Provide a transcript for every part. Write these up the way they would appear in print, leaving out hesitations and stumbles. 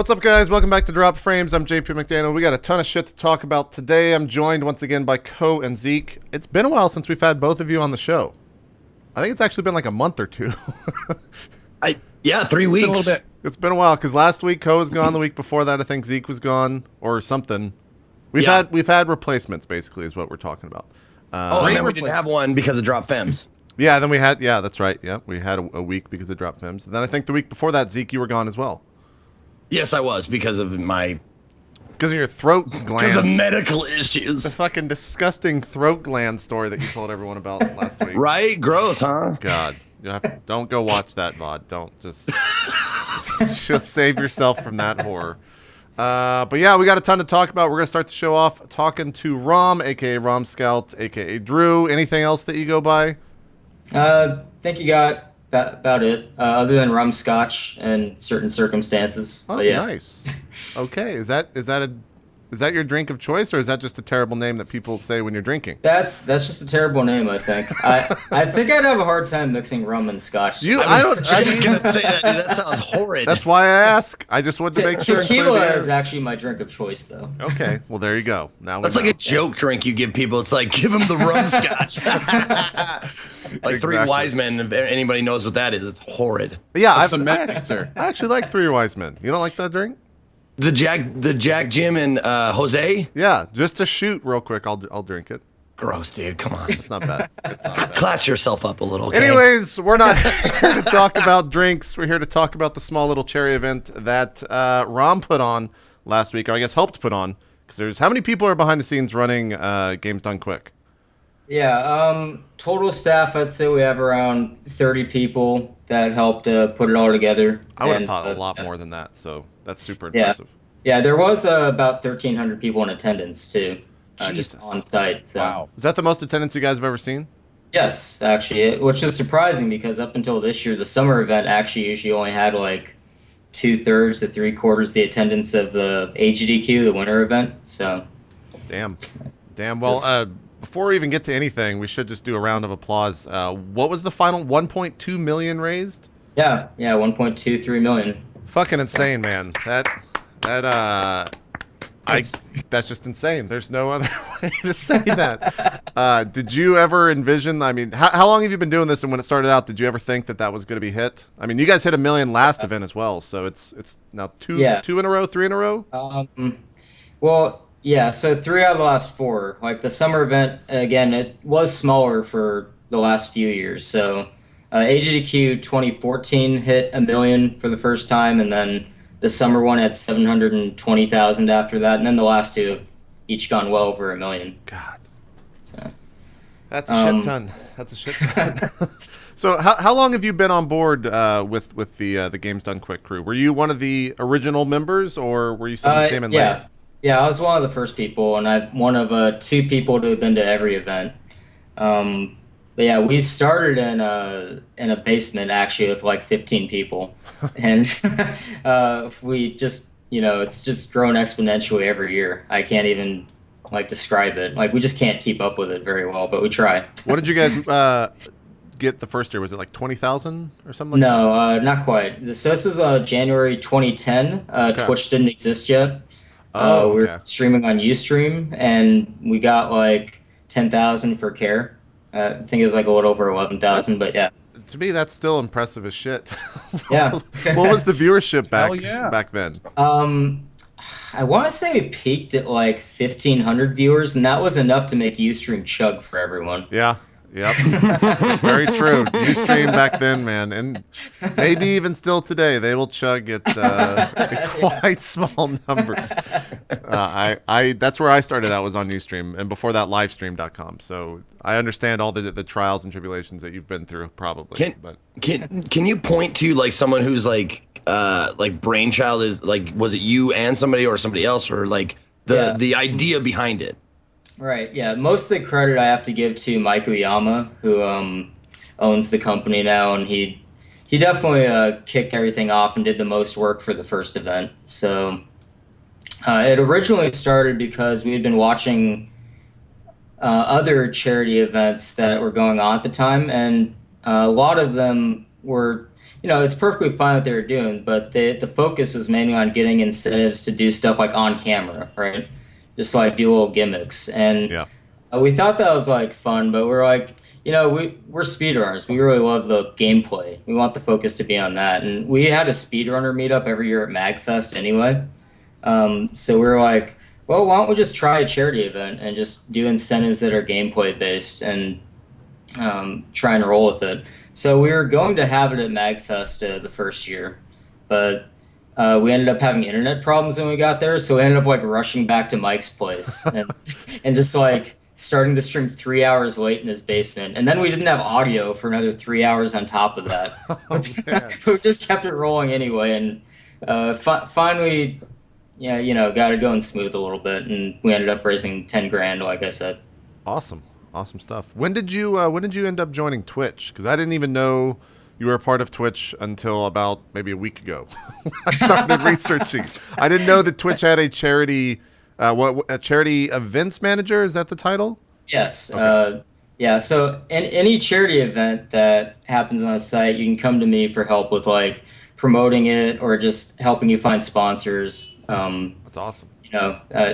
What's up, guys? Welcome back to Drop Frames. I'm JP McDaniel. We got a ton of shit to talk about today. I'm joined once again by Coh and Zeke. It's been a while since we've had both of you on the show. I think it's actually been like a month or two. Yeah, 3 weeks. A little bit. It's been a while because last week Coh was gone. The week before that, I think Zeke was gone or something. We've had replacements, basically, is what we're talking about. And then we didn't have one because of Drop Fems. Yeah, then we had. Yeah, that's right. Yeah, we had a week because of Drop Fems. And then I think the week before that, Zeke, you were gone as well. Yes, I was because of your throat gland. Because of medical issues. The fucking disgusting throat gland story that you told everyone about last week. Right? Gross, huh? God, don't go watch that VOD. Don't just save yourself from that horror. But yeah, we got a ton to talk about. We're gonna start the show off talking to Rom, aka Romscout, aka Drew. Anything else that you go by? Think you got about it, other than rum scotch and certain circumstances. Oh, but yeah. Nice. Okay, is that your drink of choice, or is that just a terrible name that people say when you're drinking? That's just a terrible name, I think. I think I'd have a hard time mixing rum and scotch. I was just gonna say that. Dude, that sounds horrid. That's why I ask. I just wanted to make sure. Tequila is actually my drink of choice, though. Okay, well there you go. Now that's like a joke drink you give people. It's like, give them the rum scotch. Like exactly. 3 Wise Men. If anybody knows what that is, it's horrid. Yeah, I actually like 3 Wise Men. You don't like that drink? The Jack, Jim, and Jose. Yeah, just to shoot real quick. I'll drink it. Gross, dude. Come on. It's not bad. It's not bad. Class yourself up a little. Okay? Anyways, we're not here to talk about drinks. We're here to talk about the small little cherry event that Rom put on last week, or I guess helped put on. Because there's how many people are behind the scenes running Games Done Quick? Yeah, total staff, I'd say we have around 30 people that helped put it all together. I would have thought a lot more than that, so that's super impressive. Yeah, there was about 1,300 people in attendance, too, just on site. So. Wow. Is that the most attendance you guys have ever seen? Yes, actually, which is surprising because up until this year, the summer event actually usually only had like 2/3 to 3/4 the attendance of the GDQ, the winter event. So, damn. Well, before we even get to anything, we should just do a round of applause. What was the final 1.2 million raised? Yeah, 1.23 million. Fucking insane, man. That's just insane. There's no other way to say that. Did you ever envision? I mean, how long have you been doing this? And when it started out, did you ever think that was going to be hit? I mean, you guys hit 1 million last event as well, so it's now two in a row, 3 in a row. Well. Yeah, so 3 out of the last 4. Like the summer event, again, it was smaller for the last few years. So AGDQ 2014 hit 1 million for the first time, and then the summer one had 720,000 after that, and then the last 2 have each gone well over 1 million. God. So, that's a shit ton. That's a shit ton. So how long have you been on board with the Games Done Quick crew? Were you one of the original members, or were you someone who came in late? Yeah, I was one of the first people, and I'm one of 2 people to have been to every event. But yeah, we started in a basement actually with like 15 people, and we just it's just grown exponentially every year. I can't even describe it. Like we just can't keep up with it very well, but we try. What did you guys get the first year? Was it like 20,000 or something? No, not quite. So this is January 2010. Okay. Twitch didn't exist yet. We were streaming on Ustream, and we got like 10,000 for care. I think it was like a little over 11,000, but yeah. To me, that's still impressive as shit. Yeah. What was the viewership back then? I want to say we peaked at like 1,500 viewers, and that was enough to make Ustream chug for everyone. Yeah. Yep, it's very true. Ustream back then, man, and maybe even still today, they will chug at quite small numbers. That's where I started out, was on Ustream, and before that, livestream.com. So I understand all the trials and tribulations that you've been through, probably. Can you point to like someone who's like brainchild is like, was it you and somebody or somebody else, or like the idea behind it? Right, yeah. Most of the credit I have to give to Mike Uyama, who owns the company now, and he definitely kicked everything off and did the most work for the first event. So it originally started because we had been watching other charity events that were going on at the time, and a lot of them were it's perfectly fine what they were doing, but the focus was mainly on getting incentives to do stuff like on camera, right? Just like do little gimmicks. And Yeah. we thought that was like fun, but we're like, we're speedrunners. We really love the gameplay. We want the focus to be on that. And we had a speedrunner meetup every year at MagFest anyway. So we were like, well, why don't we just try a charity event and just do incentives that are gameplay based and try and roll with it. So we were going to have it at MagFest the first year, but we ended up having internet problems when we got there. So we ended up like rushing back to Mike's place and just like starting the stream 3 hours late in his basement. And then we didn't have audio for another 3 hours on top of that. We just kept it rolling anyway. And finally, got it going smooth a little bit. And we ended up raising 10 grand, like I said. Awesome stuff. When did you end up joining Twitch? Because I didn't even know you were a part of Twitch until about maybe a week ago. I started researching. I didn't know that Twitch had a charity a charity events manager. Is that the title? Yes. Okay. Yeah. So any charity event that happens on a site, you can come to me for help with like promoting it or just helping you find sponsors. That's awesome.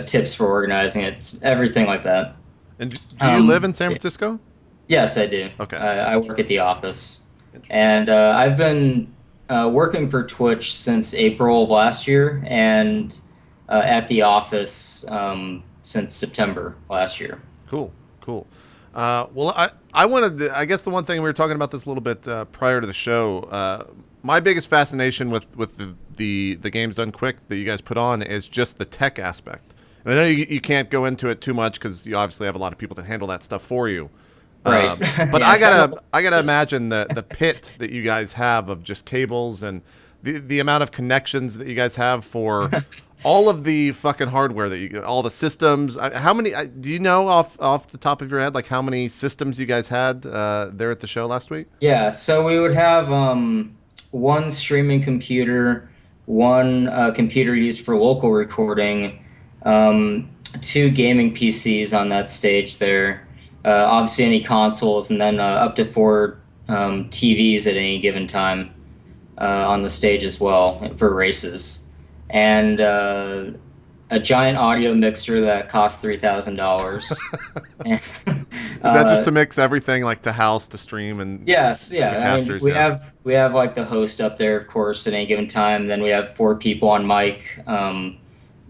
Tips for organizing it, it's everything like that. And do you live in San Francisco? Yes, I do. Okay. I work at the office, and I've been working for Twitch since April of last year, and at the office since September last year. Cool. Well, I wanted to, I guess the one thing we were talking about this a little bit prior to the show. My biggest fascination with the Games Done Quick that you guys put on is just the tech aspect. And I know you can't go into it too much because you obviously have a lot of people that handle that stuff for you. Right. But Yeah, I gotta imagine the pit that you guys have of just cables and the amount of connections that you guys have for all of the fucking hardware that all the systems. How many do you know off the top of your head? Like how many systems you guys had there at the show last week? Yeah. So we would have one streaming computer, one computer used for local recording, two gaming PCs on that stage there. Obviously, any consoles, and then up to four TVs at any given time on the stage as well for races, and a giant audio mixer that cost $3,000. Is that just to mix everything, like to house, to stream, and yes, yeah. I mean, casters? we have like the host up there, of course, at any given time. Then we have four people on mic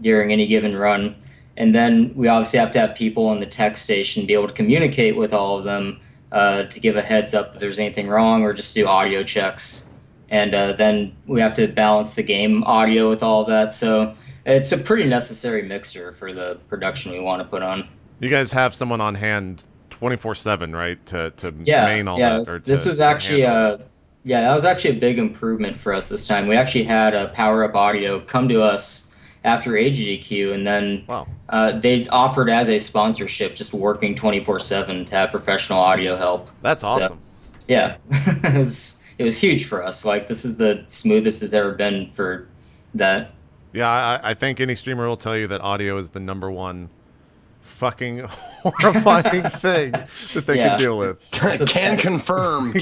during any given run. And then we obviously have to have people in the tech station be able to communicate with all of them to give a heads up if there's anything wrong or just do audio checks. And then we have to balance the game audio with all of that. So it's a pretty necessary mixer for the production we want to put on. You guys have someone on hand 24/7, right? To Yeah, main all yeah. that. Or This was actually that was actually a big improvement for us this time. We actually had a Power Up Audio come to us after GDQ, and then Wow. they offered as a sponsorship just working 24/7 to have professional audio help. That's awesome. So, yeah, it was huge for us. Like this is the smoothest it's ever been for that. Yeah, I think any streamer will tell you that audio is the number one fucking horrifying thing that they can deal with. Can confirm.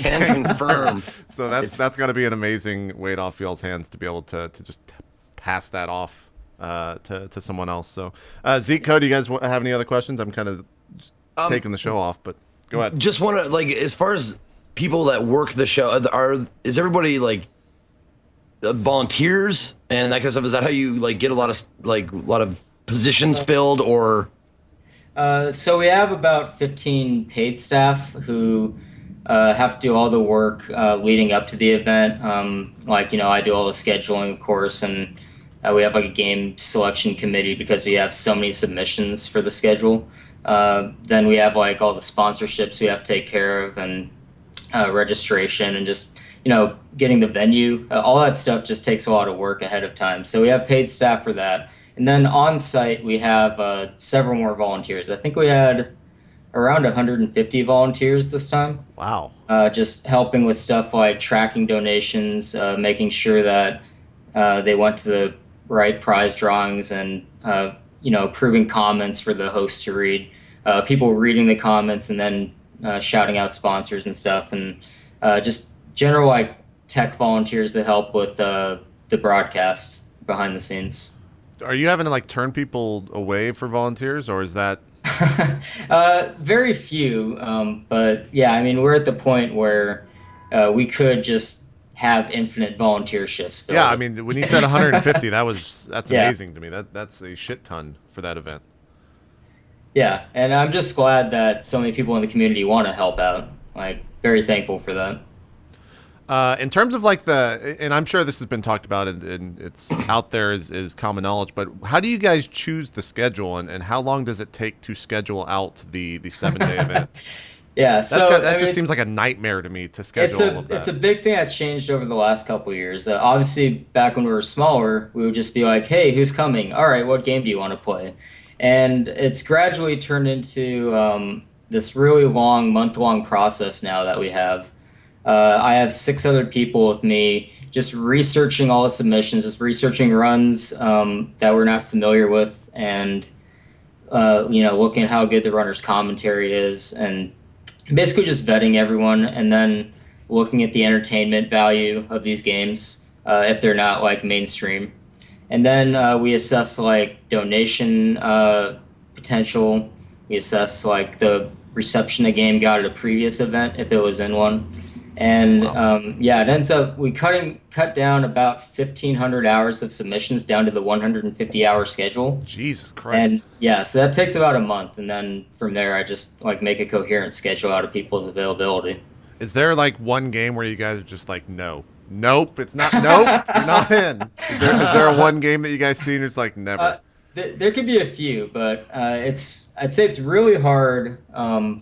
So that's got to be an amazing weight off y'all's hands to be able to just pass that off to someone else. So Zeke, Code, do you guys have any other questions? I'm kind of taking the show off, but go ahead. Just want to, like, as far as people that work the show, is everybody like volunteers and that kind of stuff? Is that how you like get a lot of positions filled, or? So we have about 15 paid staff who have to do all the work leading up to the event. I do all the scheduling, of course, and we have like a game selection committee because we have so many submissions for the schedule. Then we have like all the sponsorships we have to take care of, and registration, and just getting the venue. All that stuff just takes a lot of work ahead of time. So we have paid staff for that. And then on site, we have several more volunteers. I think we had around 150 volunteers this time. Wow. Just helping with stuff like tracking donations, making sure that they went to the right prize drawings, and approving comments for the host to read. People reading the comments and then shouting out sponsors and stuff, and just general like tech volunteers to help with the broadcast behind the scenes. Are you having to like turn people away for volunteers, or is that? Very few, but yeah, I mean, we're at the point where we could just have infinite volunteer shifts filled. Yeah, I mean, when you said 150, that's Yeah. amazing to me. That's a shit ton for that event. Yeah, and I'm just glad that so many people in the community want to help out. Like, very thankful for that. In terms of like and I'm sure this has been talked about and it's out there is common knowledge, but how do you guys choose the schedule and how long does it take to schedule out the 7-day event? Yeah, so That just seems like a nightmare to me to schedule all of that. it's a big thing that's changed over the last couple of years. Obviously, back when we were smaller, we would just be like, "Hey, who's coming? All right, what game do you want to play?" And it's gradually turned into this really long, month-long process now that we have. I have 6 other people with me just researching all the submissions, just researching runs that we're not familiar with, and looking at how good the runner's commentary is, and basically just vetting everyone, and then looking at the entertainment value of these games if they're not like mainstream, and then we assess like donation potential. We assess like the reception the game got at a previous event if it was in one. And it ends up we cut down about 1,500 hours of submissions down to the 150-hour schedule. Jesus Christ! And yeah, so that takes about a month, and then from there I just like make a coherent schedule out of people's availability. Is there like one game where you guys are just like, nope, it's not, nope, you're not in? Is there a one game that you guys see and it's like never? There could be a few, but I'd say it's really hard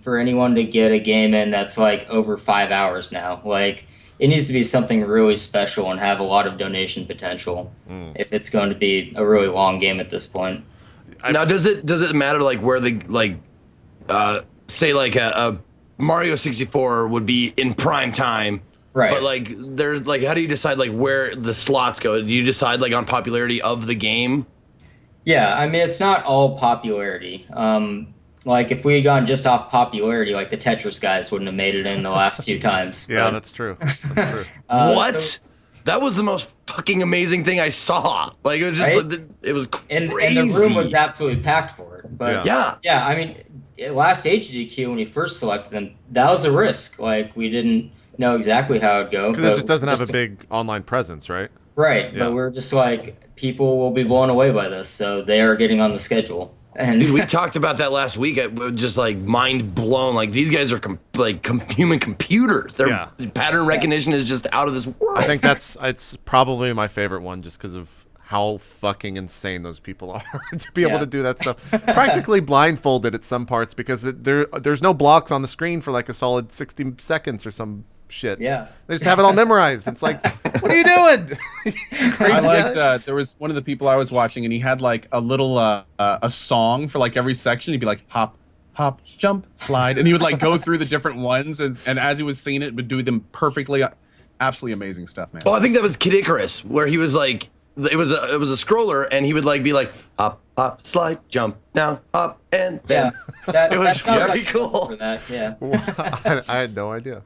for anyone to get a game in that's like over 5 hours now. Like it needs to be something really special and have a lot of donation potential if it's going to be a really long game at this point. Now, does it matter like where the say like a Mario 64 would be in prime time? Right. But like there's like how do you decide like where the slots go? Do you decide like on popularity of the game? Yeah, I mean, it's not all popularity. Like, if we had gone just off popularity, like, the Tetris guys wouldn't have made it in the last 2 times. Yeah, that's true. That's true. What? So, that was the most fucking amazing thing I saw. Like, it was just, Right? it was crazy. and the room was absolutely packed for it. But, Yeah. I mean, last GDQ, when we first selected them, that was a risk. Like, we didn't know exactly how it would go. Because it just doesn't have a big online presence, right? Right, Yeah. but we're just like, people will be blown away by this, so they are getting on the schedule. And Dude, we talked about that last week. I was just like mind blown. Like these guys are human computers. Their pattern recognition is just out of this world. I think it's probably my favorite one just because of how fucking insane those people are to be able to do that stuff. Practically blindfolded at some parts because there's no blocks on the screen for like a solid 60 seconds or some shit. Yeah. They just have it all memorized. It's like, what are you doing? I liked there was one of the people I was watching and he had like a little a song for like every section. He'd be like hop, hop, jump, slide, and he would like go through the different ones and as he was singing it would do them perfectly. Absolutely amazing stuff, man. Oh, I think that was Kid Icarus where he was like it was a scroller and he would like be like hop, hop, slide, jump, now hop, and then. That It was sounds very like cool. for that, yeah. I had no idea.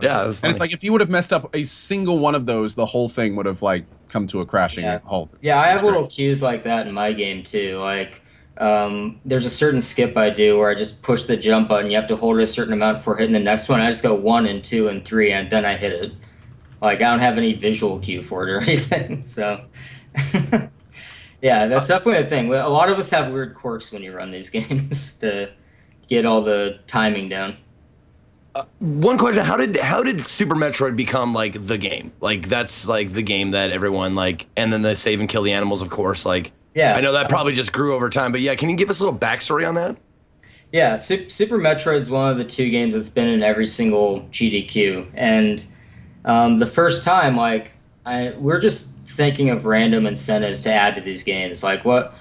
Yeah, it was and it's like if you would have messed up a single one of those, the whole thing would have like come to a crashing halt. Yeah, I have It's great. little cues like that in my game too. Like, there's a certain skip I do where I just push the jump button. You have to hold it a certain amount before hitting the next one. I just go 1 and 2 and 3, and then I hit it. Like, I don't have any visual cue for it or anything. So, yeah, that's definitely a thing. A lot of us have weird quirks when you run these games to get all the timing down. One question: How did Super Metroid become like the game? Like that's like the game that everyone like, and then the save and kill the animals, of course. Like, Yeah. I know that probably just grew over time, but yeah, can you give us a little backstory on that? Yeah, Super Metroid's one of the 2 games that's been in every single GDQ, and the first time, like, we're just thinking of random incentives to add to these games. Like, what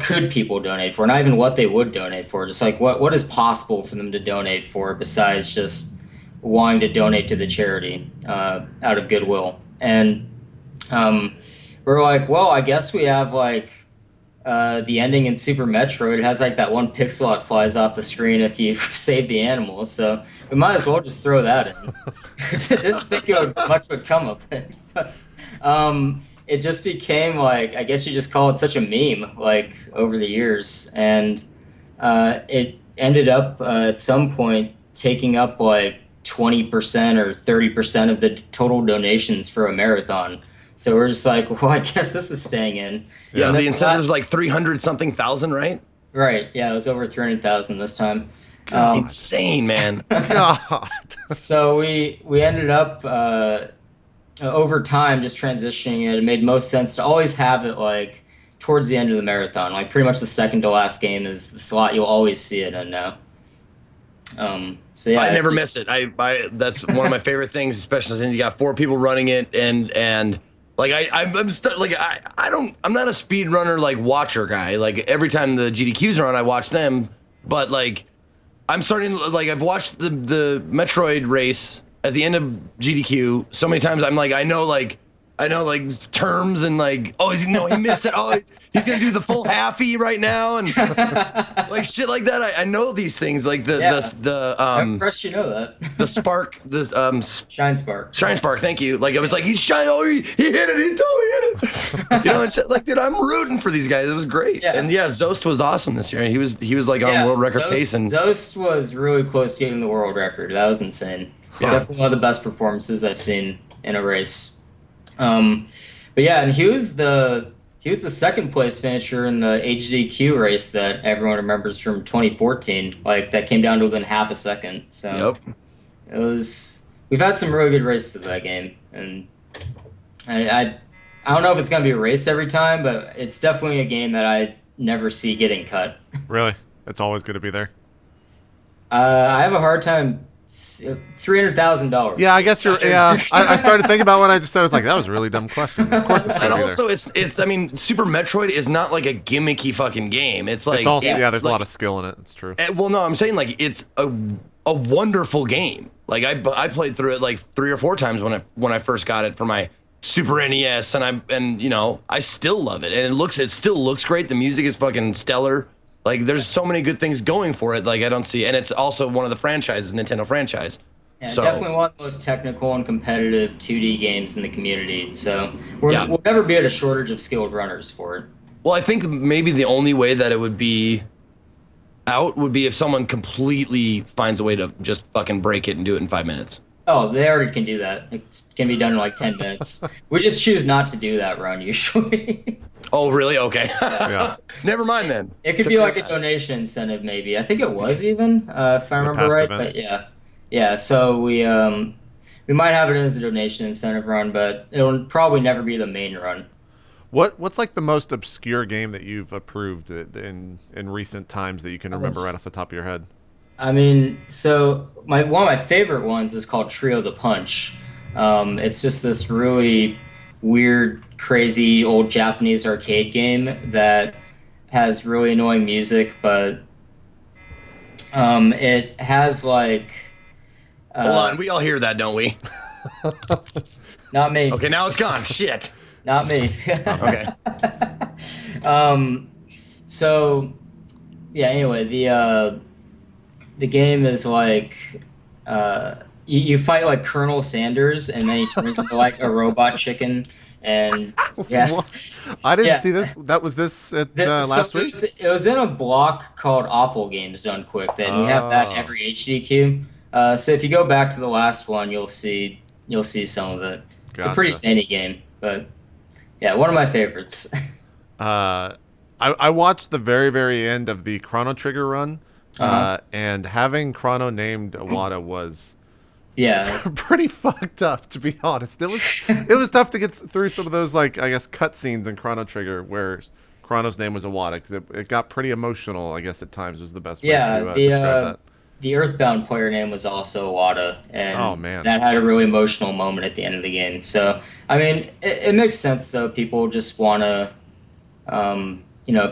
could people donate for? Not even what they would donate for. Just like what is possible for them to donate for besides just wanting to donate to the charity out of goodwill. And we're like, well, I guess we have like the ending in Super Metroid has like that one pixel art flies off the screen if you save the animals. So we might as well just throw that in. Didn't think much would come of it, but it just became like, I guess you just call it such a meme like over the years, and it ended up at some point taking up like 20% or 30% of the total donations for a marathon. So we're just like, well, I guess this is staying in. Yeah, the incentive was like 300 something thousand, right? Right. Yeah, it was over 300,000 this time. Insane, man. God. So we ended up over time just transitioning it. It made most sense to always have it like towards the end of the marathon. Like pretty much the second to last game is the slot you'll always see it in now. So yeah, I never miss it. I that's one of my favorite things, especially since you got 4 people running it, and like I'm not a speed runner like watcher guy. Like every time the GDQs are on, I watch them. But like I'm starting like I've watched the Metroid race at the end of GDQ so many times. I'm like I know terms and like he missed it. Oh, he's gonna do the full halfie right now and like shit like that. I know these things like I'm impressed you know that. the spark Shine Spark. Shine Spark, thank you. Like I was like, he's shine. Oh, he hit it. He totally hit it. You know, and like, dude, I'm rooting for these guys. It was great. Yeah. And yeah, Zost was awesome this year. He was like on world record pace. And Zost was really close to getting the world record. That was insane. Yeah. Definitely one of the best performances I've seen in a race. But yeah, and he was the second place finisher in the HDQ race that everyone remembers from 2014. Like that came down to within half a second. So it was. We've had some really good races of that game, and I don't know if it's gonna be a race every time, but it's definitely a game that I never see getting cut. Really? It's always going to be there? I have a hard time. $300,000. Yeah, I guess you're. Yeah, I started thinking about what I just said. I was like, that was a really dumb question. Of course, it's and gonna be also there. it's I mean, Super Metroid is not like a gimmicky fucking game. It's like It's also there's a like, lot of skill in it. It's true. well, no, I'm saying like it's a wonderful game. Like I played through it like 3 or 4 times when I first got it for my Super NES, and you know I still love it, and it still looks great. The music is fucking stellar. Like there's so many good things going for it. Like I don't see, and it's also one of the franchises, Nintendo franchise. Yeah, So definitely one of the most technical and competitive 2D games in the community. So we'll never be at a shortage of skilled runners for it. well, I think maybe the only way that it would be out would be if someone completely finds a way to just fucking break it and do it in 5 minutes. Oh, they already can do that. It can be done in like 10 minutes. We just choose not to do that run usually. Oh, really? Okay. Yeah. Never mind then. It could be like a donation incentive, maybe. I think it was even, if I remember past right. event. But yeah. So we might have it as a donation incentive run, but it'll probably never be the main run. What's like the most obscure game that you've approved in recent times that you can remember right off the top of your head? I mean, so one of my favorite ones is called Trio the Punch. It's just this really weird, crazy old Japanese arcade game that has really annoying music, but it has like. Hold on, we all hear that, don't we? Not me. Okay, now it's gone. Shit. Not me. Okay. So, yeah. Anyway, the game is like you fight like Colonel Sanders, and then he turns into like a robot chicken, and yeah. What? I didn't see this. That was this at last week. It was in a block called Awful Games Done Quick. Then we have that every HDQ. So if you go back to the last one, you'll see some of it. It's a pretty zany game, but yeah, one of my favorites. I watched the very, very end of the Chrono Trigger run, and having Chrono named Iwata was pretty fucked up, to be honest. It was tough to get through some of those, like, I guess, cutscenes in Chrono Trigger where Chrono's name was Iwata, because it got pretty emotional, I guess, at times was the best way to describe that. The Earthbound player name was also Iwata, and that had a really emotional moment at the end of the game. So, I mean, it makes sense, though. People just want to,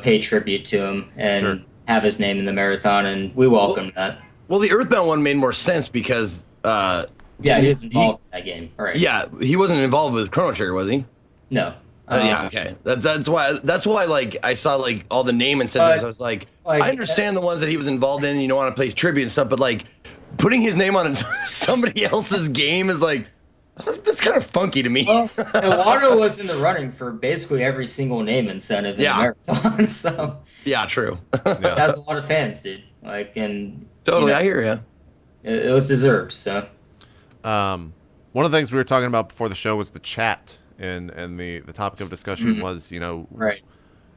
pay tribute to him and have his name in the marathon, and we welcome that. Well, the Earthbound one made more sense because... he was involved in that game. Right. Yeah, he wasn't involved with Chrono Trigger, was he? No. Yeah, okay. That's why like I saw like all the name incentives. I was like, I understand the ones that he was involved in. You don't want to play tribute and stuff, but like putting his name on somebody else's game is like that's kind of funky to me. Well, Eduardo was in the running for basically every single name incentive in the marathon, so yeah, true. Just has a lot of fans, dude. Like, and totally, I hear you. It was deserved. So, one of the things we were talking about before the show was the chat, and the topic of discussion was, right.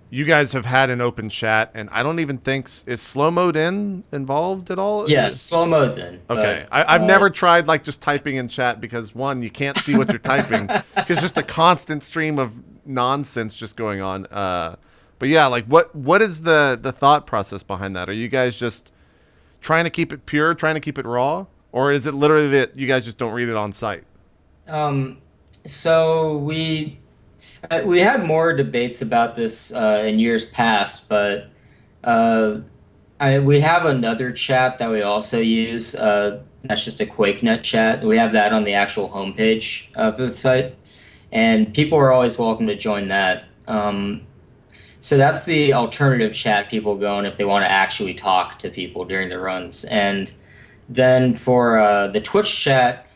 You guys have had an open chat, and I don't even think is slow mode involved at all. Yes, slow mode's in. Okay, I've never tried like just typing in chat because one, you can't see what you're typing because just a constant stream of nonsense just going on. But yeah, like what is the thought process behind that? Are you guys just trying to keep it pure, trying to keep it raw, or is it literally that you guys just don't read it on site? So we had more debates about this in years past, but we have another chat that we also use. That's just a QuakeNet chat. We have that on the actual homepage of the site, and people are always welcome to join that. So that's the alternative chat people go in if they want to actually talk to people during the runs. And then for the Twitch chat,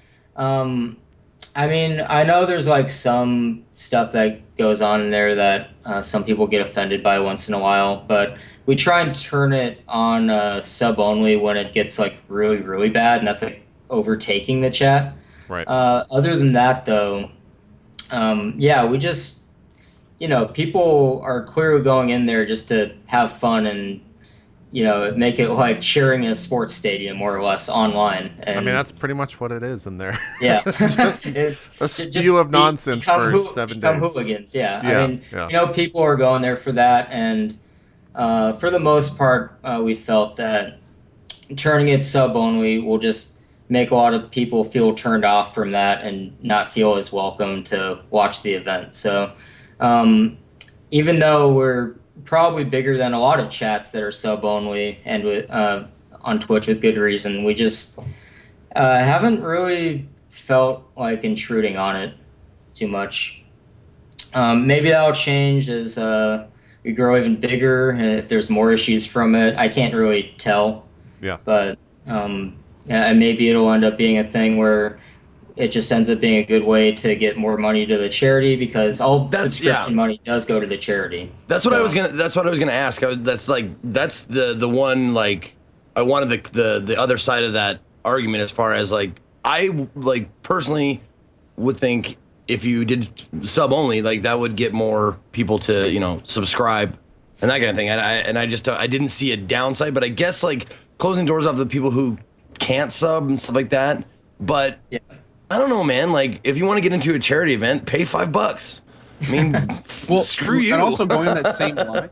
I mean, I know there's like some stuff that goes on in there that some people get offended by once in a while, but we try and turn it on sub only when it gets like really, really bad, and that's like overtaking the chat. Right. Other than that, though, yeah, we just, people are clearly going in there just to have fun and, make it like cheering in a sports stadium more or less online. And, I mean, that's pretty much what it is in there. Yeah. it's a spew of nonsense for 7 days. Hooligans, yeah. I mean, people are going there for that. And for the most part, we felt that turning it sub only will just make a lot of people feel turned off from that and not feel as welcome to watch the event. So even though we're probably bigger than a lot of chats that are sub only and with on Twitch with good reason, we just haven't really felt like intruding on it too much. Maybe that'll change as we grow even bigger, and if there's more issues from it. I can't really tell. Yeah. But maybe it'll end up being a thing where it just ends up being a good way to get more money to the charity, because all subscription money does go to the charity. That's what I was gonna ask. That's the one, like, I wanted the other side of that argument, as far as like, I like personally would think if you did sub only, like that would get more people to subscribe and that kind of thing. I didn't see a downside, but I guess like closing doors off the people who can't sub and stuff like that. But yeah. I don't know, man. Like, if you want to get into a charity event, pay $5. I mean, well, screw you. And also going on that same line,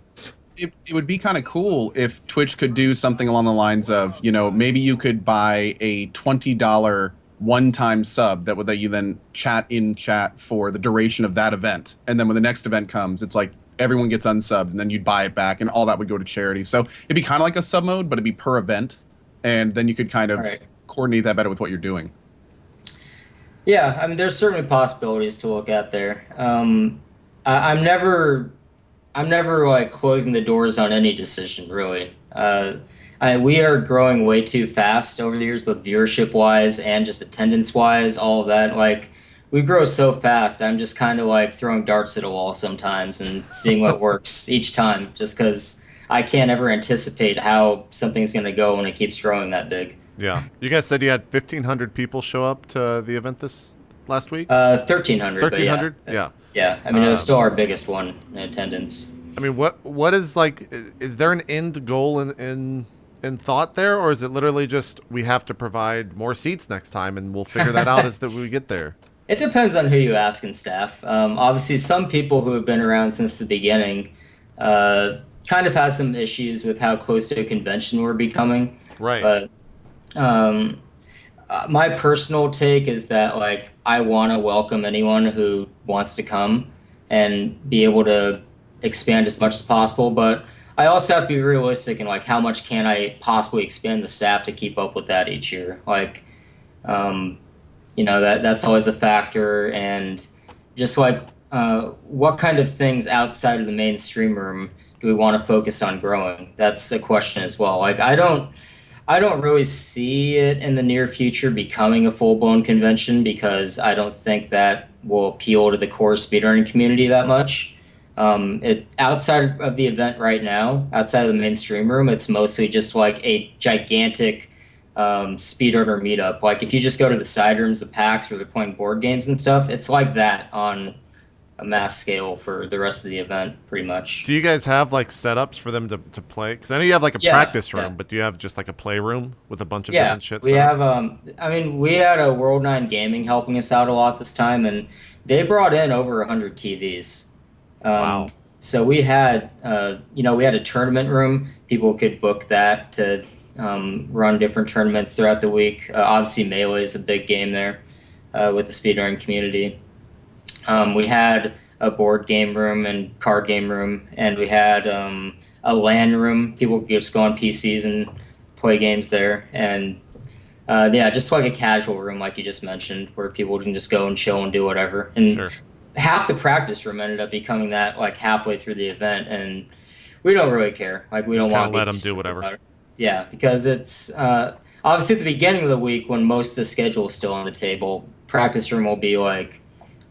it would be kind of cool if Twitch could do something along the lines of, maybe you could buy a $20 one-time sub that you then chat for the duration of that event, and then when the next event comes, it's like everyone gets unsubbed, and then you'd buy it back, and all that would go to charity. So it'd be kind of like a sub mode, but it'd be per event, and then you could kind of coordinate that better with what you're doing. Yeah, I mean, there's certainly possibilities to look at there. I'm never like closing the doors on any decision, really. We are growing way too fast over the years, both viewership wise and just attendance wise, all of that. Like, we grow so fast. I'm just kind of like throwing darts at a wall sometimes and seeing what works each time, just because I can't ever anticipate how something's going to go when it keeps growing that big. Yeah. You guys said you had 1,500 people show up to the event this last week? 1,300. 1,300? Yeah. Yeah. I mean, it was still our biggest one in attendance. I mean, what is like, is there an end goal in thought there, or is it literally just we have to provide more seats next time and we'll figure that out as we get there? It depends on who you ask in staff. Obviously, some people who have been around since the beginning kind of has some issues with how close to a convention we're becoming. Right. But my personal take is that, like, I want to welcome anyone who wants to come and be able to expand as much as possible. But I also have to be realistic in, like, how much can I possibly expand the staff to keep up with that each year? Like, that's always a factor. And just like what kind of things outside of the mainstream room do we want to focus on growing? That's a question as well. Like I don't really see it in the near future becoming a full-blown convention because I don't think that will appeal to the core speedrunning community that much. It outside of the event right now, outside of the mainstream room, it's mostly just like a gigantic speedrunner meetup. Like if you just go to the side rooms, the packs, where they're playing board games and stuff, it's like that on a mass scale for the rest of the event, pretty much. Do you guys have like setups for them to play? Because I know you have like a Yeah, practice room, yeah. but do you have just like a playroom with a bunch of Yeah, different shit we set up? have. I mean, we had a World Nine Gaming helping us out a lot this time, and they brought in over 100 TVs. Wow. So we had, we had a tournament room. People could book that to run different tournaments throughout the week. Obviously, Melee is a big game there with the speedrunning community. We had a board game room and card game room, and we had a LAN room. People could just go on PCs and play games there. And yeah, just like a casual room, like you just mentioned, where people can just go and chill and do whatever. And Sure. half the practice room ended up becoming that like halfway through the event, and we don't really care. Like we don't Just want kinda to let 'em do whatever. Yeah, because it's obviously at the beginning of the week when most of the schedule is still on the table. Practice room will be like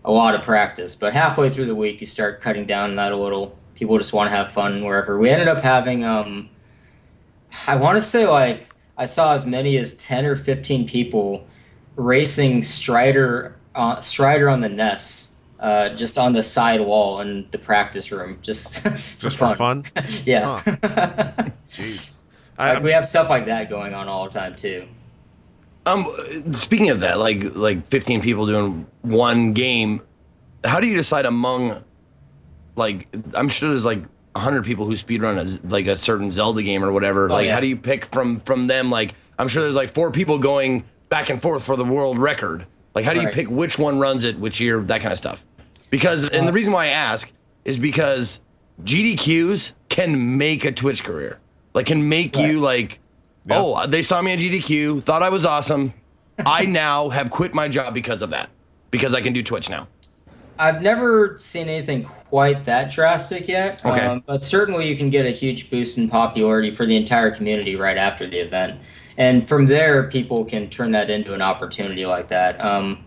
a lot of practice, but halfway through the week you start cutting down that a little. People just want to have fun wherever. We ended up having I want to say like I saw as many as 10 or 15 people racing Strider on the Ness, just on the side wall in the practice room, just Just for fun? Yeah. Jeez. Like we have stuff like that going on all the time too. Speaking of that, like 15 people doing one game, how do you decide among, like, I'm sure there's like 100 people who speedrun like a certain Zelda game or whatever. Like, yeah. how do you pick from them? Like, I'm sure there's like 4 people going back and forth for the world record. Like, how do you Right. pick which one runs it, which year, that kind of stuff? Because, and the reason why I ask is because GDQs can make a Twitch career. Like, can make you like, Yep. oh, they saw me on GDQ, thought I was awesome. I now have quit my job because of that, because I can do Twitch now. I've never seen anything quite that drastic yet. Okay. But certainly you can get a huge boost in popularity for the entire community right after the event. And from there, people can turn that into an opportunity like that. And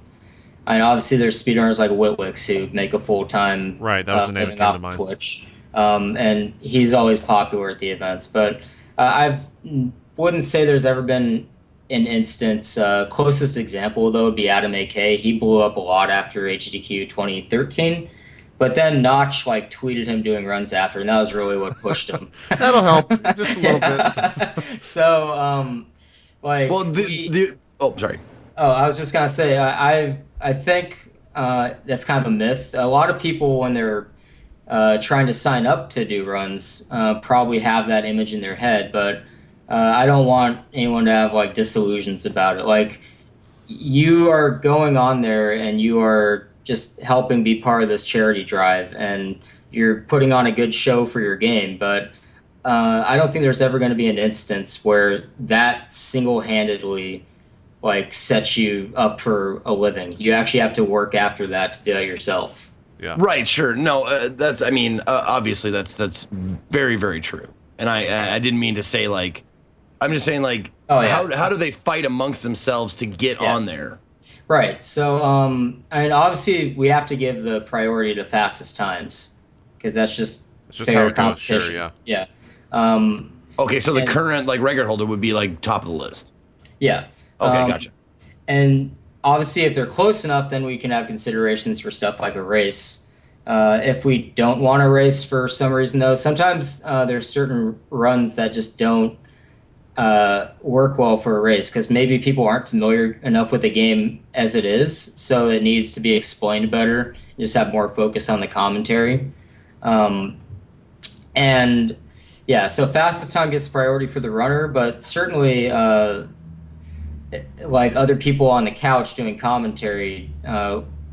obviously there's speedrunners like Witwix who make a full-time Right, that was the name that living came off to mind. Twitch. And he's always popular at the events. But I wouldn't say there's ever been an instance. Closest example, though, would be Adam AK. He blew up a lot after HDQ 2013. But then Notch like tweeted him doing runs after, and that was really what pushed him. That'll help just a little bit. So, like, Well, oh, sorry. oh, I was just gonna say, I think that's kind of a myth. A lot of people, when they're trying to sign up to do runs, probably have that image in their head, but I don't want anyone to have like disillusions about it. Like, you are going on there and you are just helping be part of this charity drive, and you're putting on a good show for your game, but I don't think there's ever going to be an instance where that single-handedly like sets you up for a living. You actually have to work after that to do it yourself. Yeah. Right, sure. No, that's, I mean, obviously that's very, very true. And I didn't mean to say like, I'm just saying like, Oh, yeah. how do they fight amongst themselves to get Yeah. on there? Right. So, I mean, obviously, we have to give the priority to fastest times because that's just It's just how fair it goes, sure, competition. yeah. Yeah. Okay, so the And- current like record holder would be like top of the list. Yeah. Okay, gotcha. And obviously, if they're close enough, then we can have considerations for stuff like a race. If we don't want to race for some reason, though, sometimes there's certain runs that just don't work well for a race because maybe people aren't familiar enough with the game as it is, so it needs to be explained better. Just have more focus on the commentary. And yeah, so fastest time gets priority for the runner, but certainly like other people on the couch doing commentary,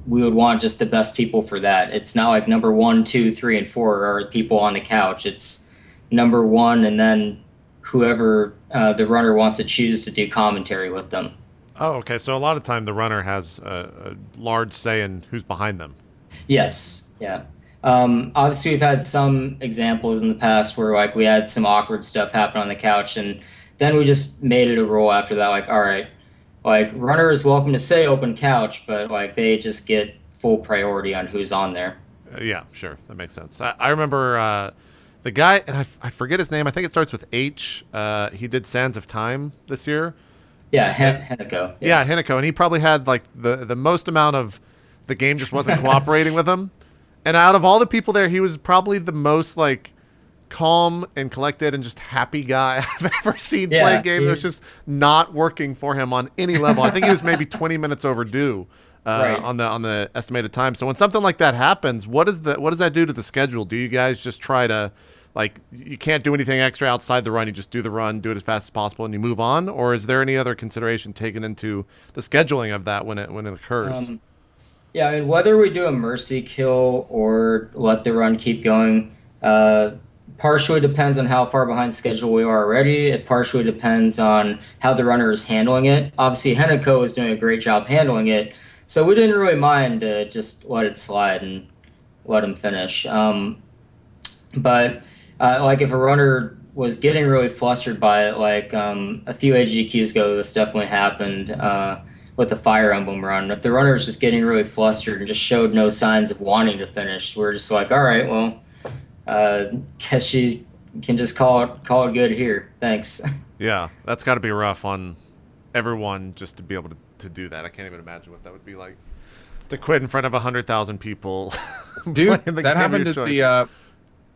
we would want just the best people for that. It's not like number 1, 2, 3, and 4 are people on the couch. It's number 1 and then whoever the runner wants to choose to do commentary with them. Oh, okay. So a lot of time the runner has a large say in who's behind them. Yes. Yeah. Obviously, we've had some examples in the past where like we had some awkward stuff happen on the couch, and then we just made it a rule after that. Like, all right, like runner is welcome to say open couch, but like they just get full priority on who's on there. Yeah, sure, that makes sense. I remember the guy, and I forget his name. I think it starts with H. He did Sands of Time this year. Yeah, And, Hennico. yeah, Hinako, and he probably had like the most amount of the game just wasn't cooperating with him. And out of all the people there, he was probably the most like calm and collected and just happy guy I've ever seen play a game that was just not working for him on any level. I think he was maybe 20 minutes overdue Right. on the estimated time. So when something like that happens, what does that do to the schedule? Do you guys just try to like you can't do anything extra outside the run? You just do the run, do it as fast as possible, and you move on? Or is there any other consideration taken into the scheduling of that when it occurs? Yeah, I mean, whether we do a mercy kill or let the run keep going, partially depends on how far behind schedule we are already. It partially depends on how the runner is handling it. Obviously, Hennico is doing a great job handling it, so we didn't really mind to just let it slide and let him finish. But like if a runner was getting really flustered by it, like a few AGQs ago, this definitely happened. With the Fire Emblem run. If the runner is just getting really flustered and just showed no signs of wanting to finish, we're just like, all right, well, guess she can just call it good here. Thanks. Yeah, that's got to be rough on everyone just to be able to do that. I can't even imagine what that would be like to quit in front of 100,000 people. Dude, playing the that game of happened your at choice. the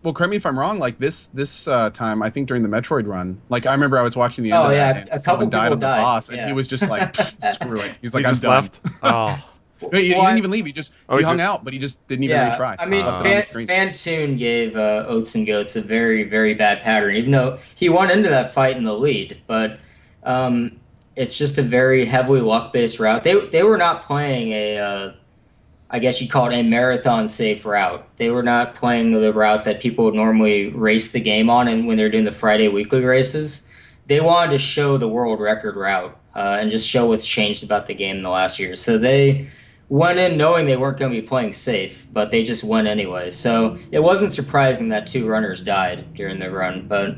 well, correct me if I'm wrong, like this time, I think during the Metroid run, like I remember I was watching the end of that, and a someone couple died people on the died. boss, and Yeah. he was just like, screw it. He's like, He I'm just done. left. Oh, No, he didn't even leave. He Oh, he he hung just- out, but he just didn't even Yeah, retry. I mean, Just left it on the screen. Fantoon gave Oats and Goats a very, very bad pattern, even though he won into that fight in the lead. But it's just a very heavily luck-based route. They were not playing a, I guess you'd call it a marathon safe route. They were not playing the route that people would normally race the game on, and when they're doing the Friday weekly races, they wanted to show the world record route and just show what's changed about the game in the last year. So they went in knowing they weren't going to be playing safe, but they just went anyway. So it wasn't surprising that two runners died during the run, but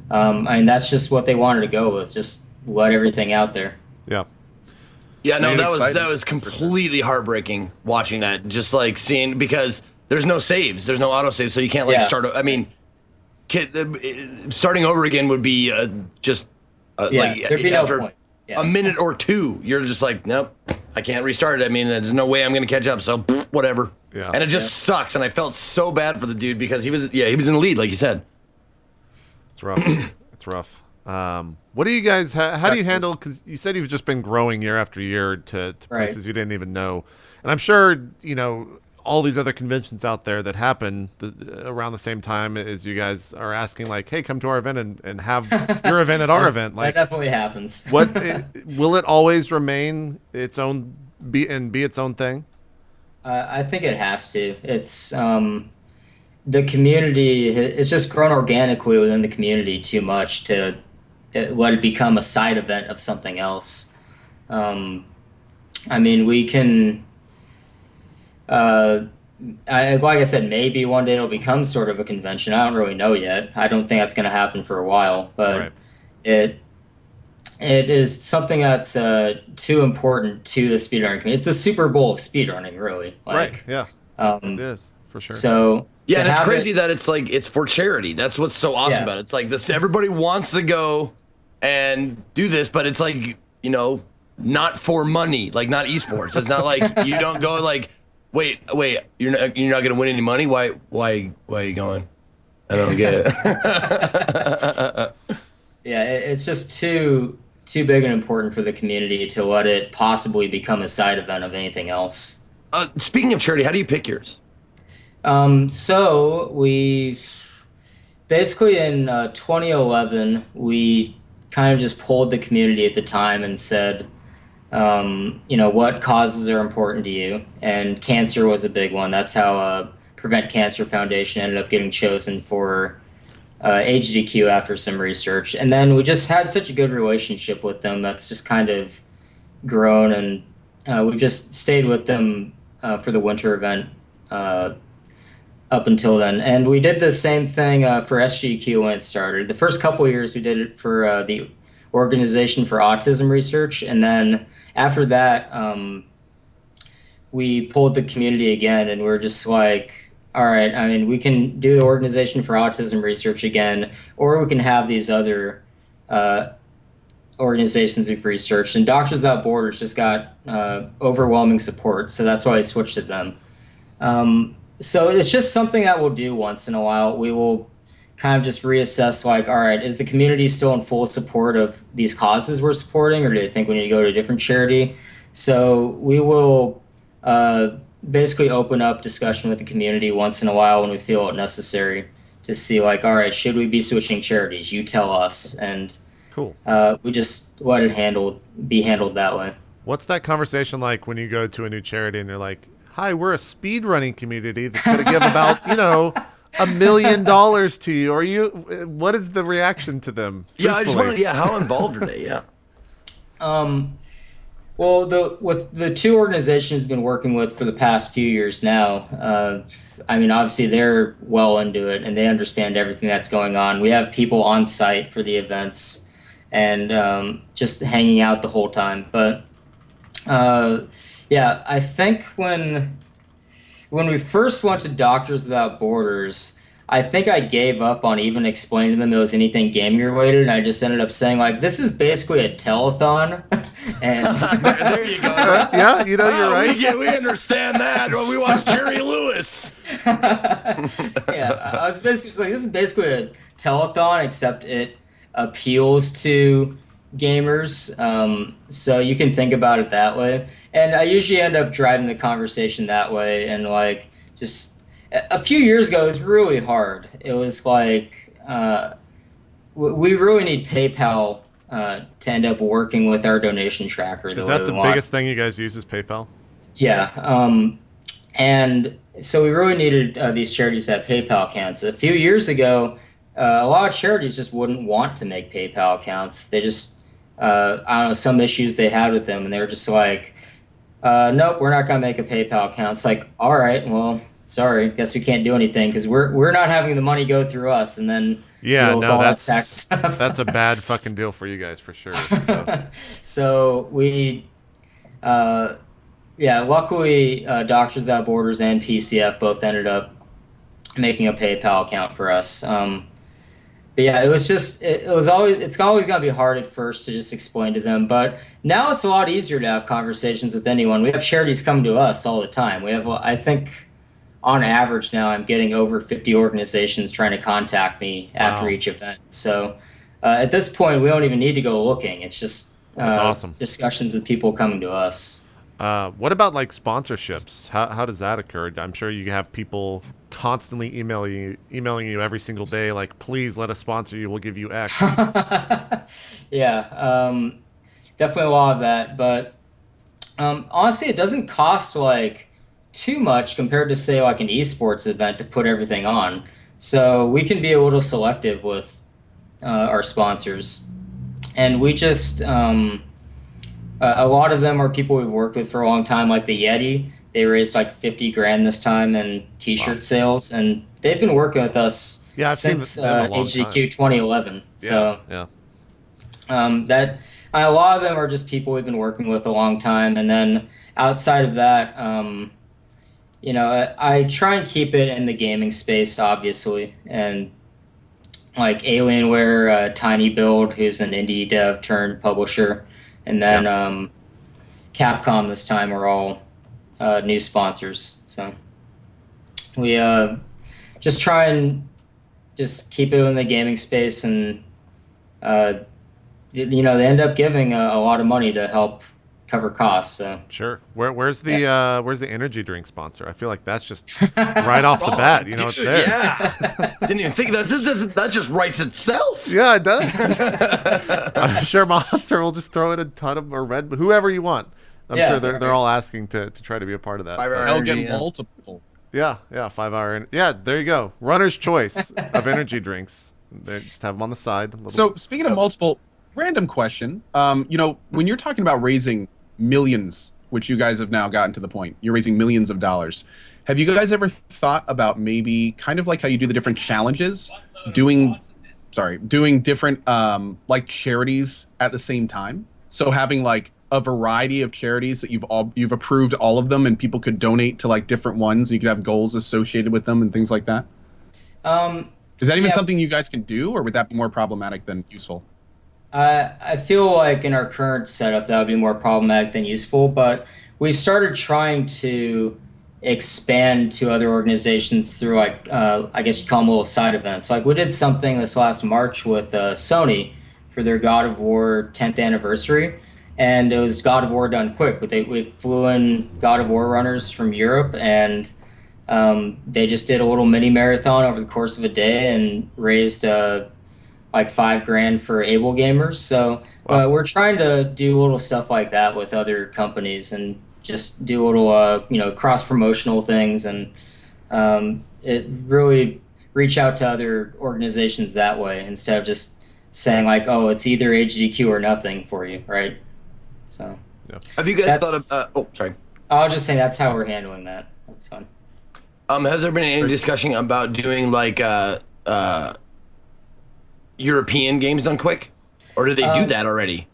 I mean that's just what they wanted to go with. Just let everything out there. yeah. Yeah, no, Made it that was exciting. completely heartbreaking watching that. Just like seeing because there's no saves, there's no auto saves, so you can't like Yeah. start. I mean, starting over again would be just like There'd be no after point. Yeah. a minute or two, you're just like, nope, I can't restart it. I mean, there's no way I'm gonna catch up. So whatever. Yeah. And it just sucks. And I felt so bad for the dude because he was in the lead, like you said. It's rough. It's rough. What do you guys? How do you handle? Because you said you've just been growing year after year to Right. places you didn't even know, and I'm sure all these other conventions out there that happen around the same time as you guys are asking, like, hey, come to our event and have your event at our event. Like, that definitely happens. will it always remain its own be its own thing? I think it has to. It's the community. It's just grown organically within the community too much to let it become a side event of something else. I mean, we can. Like I said, maybe one day it'll become sort of a convention. I don't really know yet. I don't think that's going to happen for a while, but Right. it is something that's too important to the speedrunning community. It's the Super Bowl of speedrunning, really. Right. Yeah. It is for sure. So Yeah, to and it's have crazy it- that it's like it's for charity. That's what's so awesome Yeah. about it. It's like this everybody wants to go and do this, but it's like, not for money, like not esports. It's not like you don't go like, wait, you're not gonna win any money? Why are you going? I don't get it. Yeah, it's just too big and important for the community to let it possibly become a side event of anything else. Speaking of charity, how do you pick yours? So we basically in 2011 we kind of just polled the community at the time and said, what causes are important to you, and cancer was a big one. That's how Prevent Cancer Foundation ended up getting chosen for HDQ after some research. And then we just had such a good relationship with them that's just kind of grown, and we've just stayed with them for the winter event. up until then. And we did the same thing for SGQ when it started. The first couple of years we did it for the Organization for Autism Research, and then after that we pulled the community again, and we're just like, all right, I mean, we can do the Organization for Autism Research again, or we can have these other organizations we've researched. And Doctors Without Borders just got overwhelming support, so that's why I switched to them. So it's just something that we'll do once in a while. We will kind of just reassess, like, all right, is the community still in full support of these causes we're supporting, or do they think we need to go to a different charity? So we will basically open up discussion with the community once in a while when we feel it necessary to see, like, all right, should we be switching charities? You tell us. And Cool. We just let it be handled that way. What's that conversation like when you go to a new charity and you're like, hi, we're a speed running community that's going to give about, $1 million to you? What is the reaction to them? Yeah, I just truthfully? want how involved are they? Yeah. Well, with the two organizations we've been working with for the past few years now, I mean, obviously they're well into it and they understand everything that's going on. We have people on site for the events and just hanging out the whole time. But yeah, I think when we first went to Doctors Without Borders, I think I gave up on even explaining to them it was anything gaming related, and I just ended up saying, like, this is basically a telethon. And there you go. Yeah, you're right. We understand that when we watch Jerry Lewis. Yeah, I was basically just like, this is basically a telethon, except it appeals to gamers. So you can think about it that way. And I usually end up driving the conversation that way. And like, just a few years ago, it was really hard. It was like, we really need PayPal to end up working with our donation tracker. Is that the biggest thing you guys use is PayPal? Yeah. And so we really needed these charities to have PayPal accounts. A few years ago, a lot of charities just wouldn't want to make PayPal accounts. They just, I don't know, some issues they had with them, and they were just like, nope, we're not going to make a PayPal account. It's like, all right, well, sorry, guess we can't do anything because we're not having the money go through us, and then yeah, no, that's tax stuff. That's a bad fucking deal for you guys for sure. So, so we, yeah, luckily, Doctors Without Borders and PCF both ended up making a PayPal account for us. But yeah, it was just, it's always going to be hard at first to just explain to them. But now it's a lot easier to have conversations with anyone. We have charities come to us all the time. We have, I think, on average now, I'm getting over 50 organizations trying to contact me after each event. So at this point, we don't even need to go looking. It's just that's awesome. Discussions with people coming to us. What about like sponsorships? How does that occur? I'm sure you have people constantly emailing you every single day, like, please let us sponsor you. We'll give you X. Yeah, definitely a lot of that. But honestly, it doesn't cost like too much compared to, say, like an esports event to put everything on. So we can be a little selective with our sponsors. And we just, a lot of them are people we've worked with for a long time, like the Yeti. They raised like 50 grand this time in t-shirt sales, and they've been working with us since HDQ 2011. So that a lot of them are just people we've been working with a long time. And then outside of that, I try and keep it in the gaming space, obviously, and like Alienware, Tiny Build, who's an indie dev turned publisher, and then Capcom this time are all new sponsors. So we just try and just keep it in the gaming space, and they end up giving a lot of money to help cover costs. So sure. Where's the energy drink sponsor? I feel like that's just right off the bat. It's there. Yeah. Didn't even think that just writes itself. Yeah, it does. I'm sure Monster will just throw in a ton of, or Red, whoever you want. I'm sure they're all asking to try to be a part of that. They'll get multiple. Yeah, 5 hour. Yeah, there you go. Runner's choice of energy drinks. They just have them on the side. So speaking of multiple, random question. When you're talking about raising millions, which you guys have now gotten to the point, you're raising millions of dollars. Have you guys ever thought about maybe kind of like how you do the different challenges, doing different like charities at the same time? So having like a variety of charities that you've approved all of them, and people could donate to like different ones. You could have goals associated with them and things like that. Is that even something you guys can do, or would that be more problematic than useful? I feel like in our current setup that would be more problematic than useful, but we've started trying to expand to other organizations through like I guess you call them little side events. Like we did something this last March with Sony for their God of War 10th anniversary, and it was God of War done quick. We flew in God of War runners from Europe, and they just did a little mini marathon over the course of a day and raised like $5,000 for able gamers. So we're trying to do little stuff like that with other companies and just do little cross promotional things, and it really reach out to other organizations that way instead of just saying like, oh, it's either GDQ or nothing for you, right? So have you guys thought of sorry, I was just saying that's how we're handling that. That's fun. Has there been any discussion about doing like European games done quick, or do they do that already?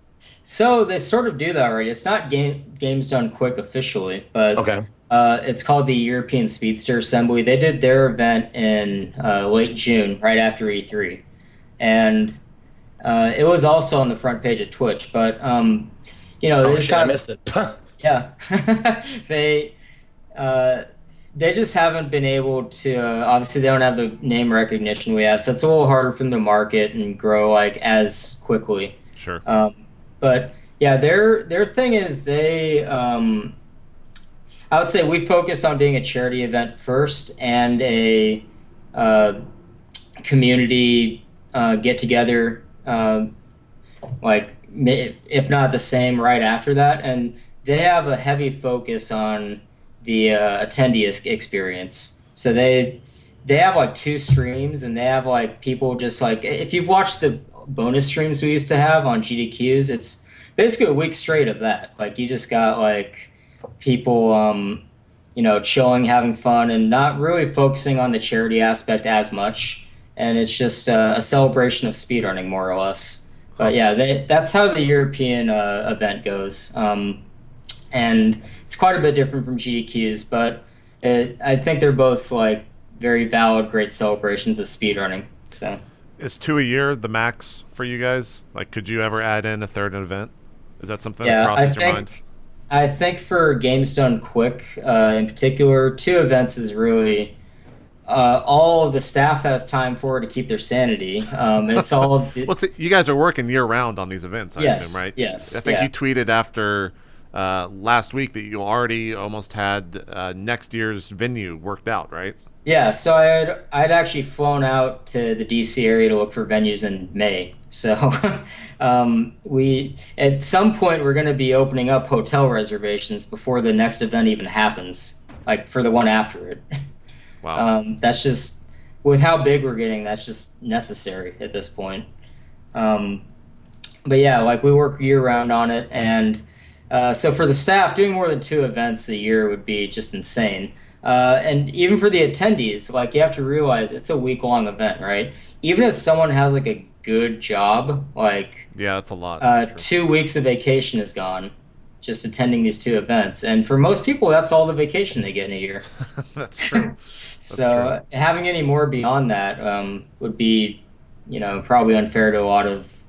So they sort of do that already. It's not games done quick officially, but it's called the European Speedster Assembly. They did their event in late June, right after E3, and it was also on the front page of Twitch. But I missed it. Yeah, they just haven't been able to. Obviously, they don't have the name recognition we have, so it's a little harder for them to market and grow like as quickly. Sure. But yeah, their thing is they. I would say we focus on being a charity event first and a community get together, like if not the same right after that, and they have a heavy focus on the attendee experience. So they have like 2 streams, and they have like people just like, if you've watched the bonus streams we used to have on GDQs, it's basically a week straight of that. Like you just got like people chilling, having fun, and not really focusing on the charity aspect as much, and it's just a celebration of speedrunning more or less. But yeah, that's how the European event goes. And it's quite a bit different from GDQs, but I think they're both like very valid, great celebrations of speedrunning. So, is 2 a year the max for you guys? Like, could you ever add in a third event? Is that something that crosses your mind? I think for games done quick, in particular, 2 events is really all of the staff has time for to keep their sanity. It's all. You guys are working year round on these events, I assume, right? Yes. I think you tweeted after last week that you already almost had next year's venue worked out, right? Yeah, so I'd actually flown out to the DC area to look for venues in May. So we at some point we're going to be opening up hotel reservations before the next event even happens, like for the one after it. Wow. That's just, with how big we're getting, that's just necessary at this point. But yeah, like we work year round on it, and so for the staff, doing more than 2 events a year would be just insane. And even for the attendees, like you have to realize it's a week-long event, right? Even if someone has like a good job, like that's a lot. 2 weeks of vacation is gone just attending these 2 events, and for most people, that's all the vacation they get in a year. That's true. So having any more beyond that would be, probably unfair to a lot of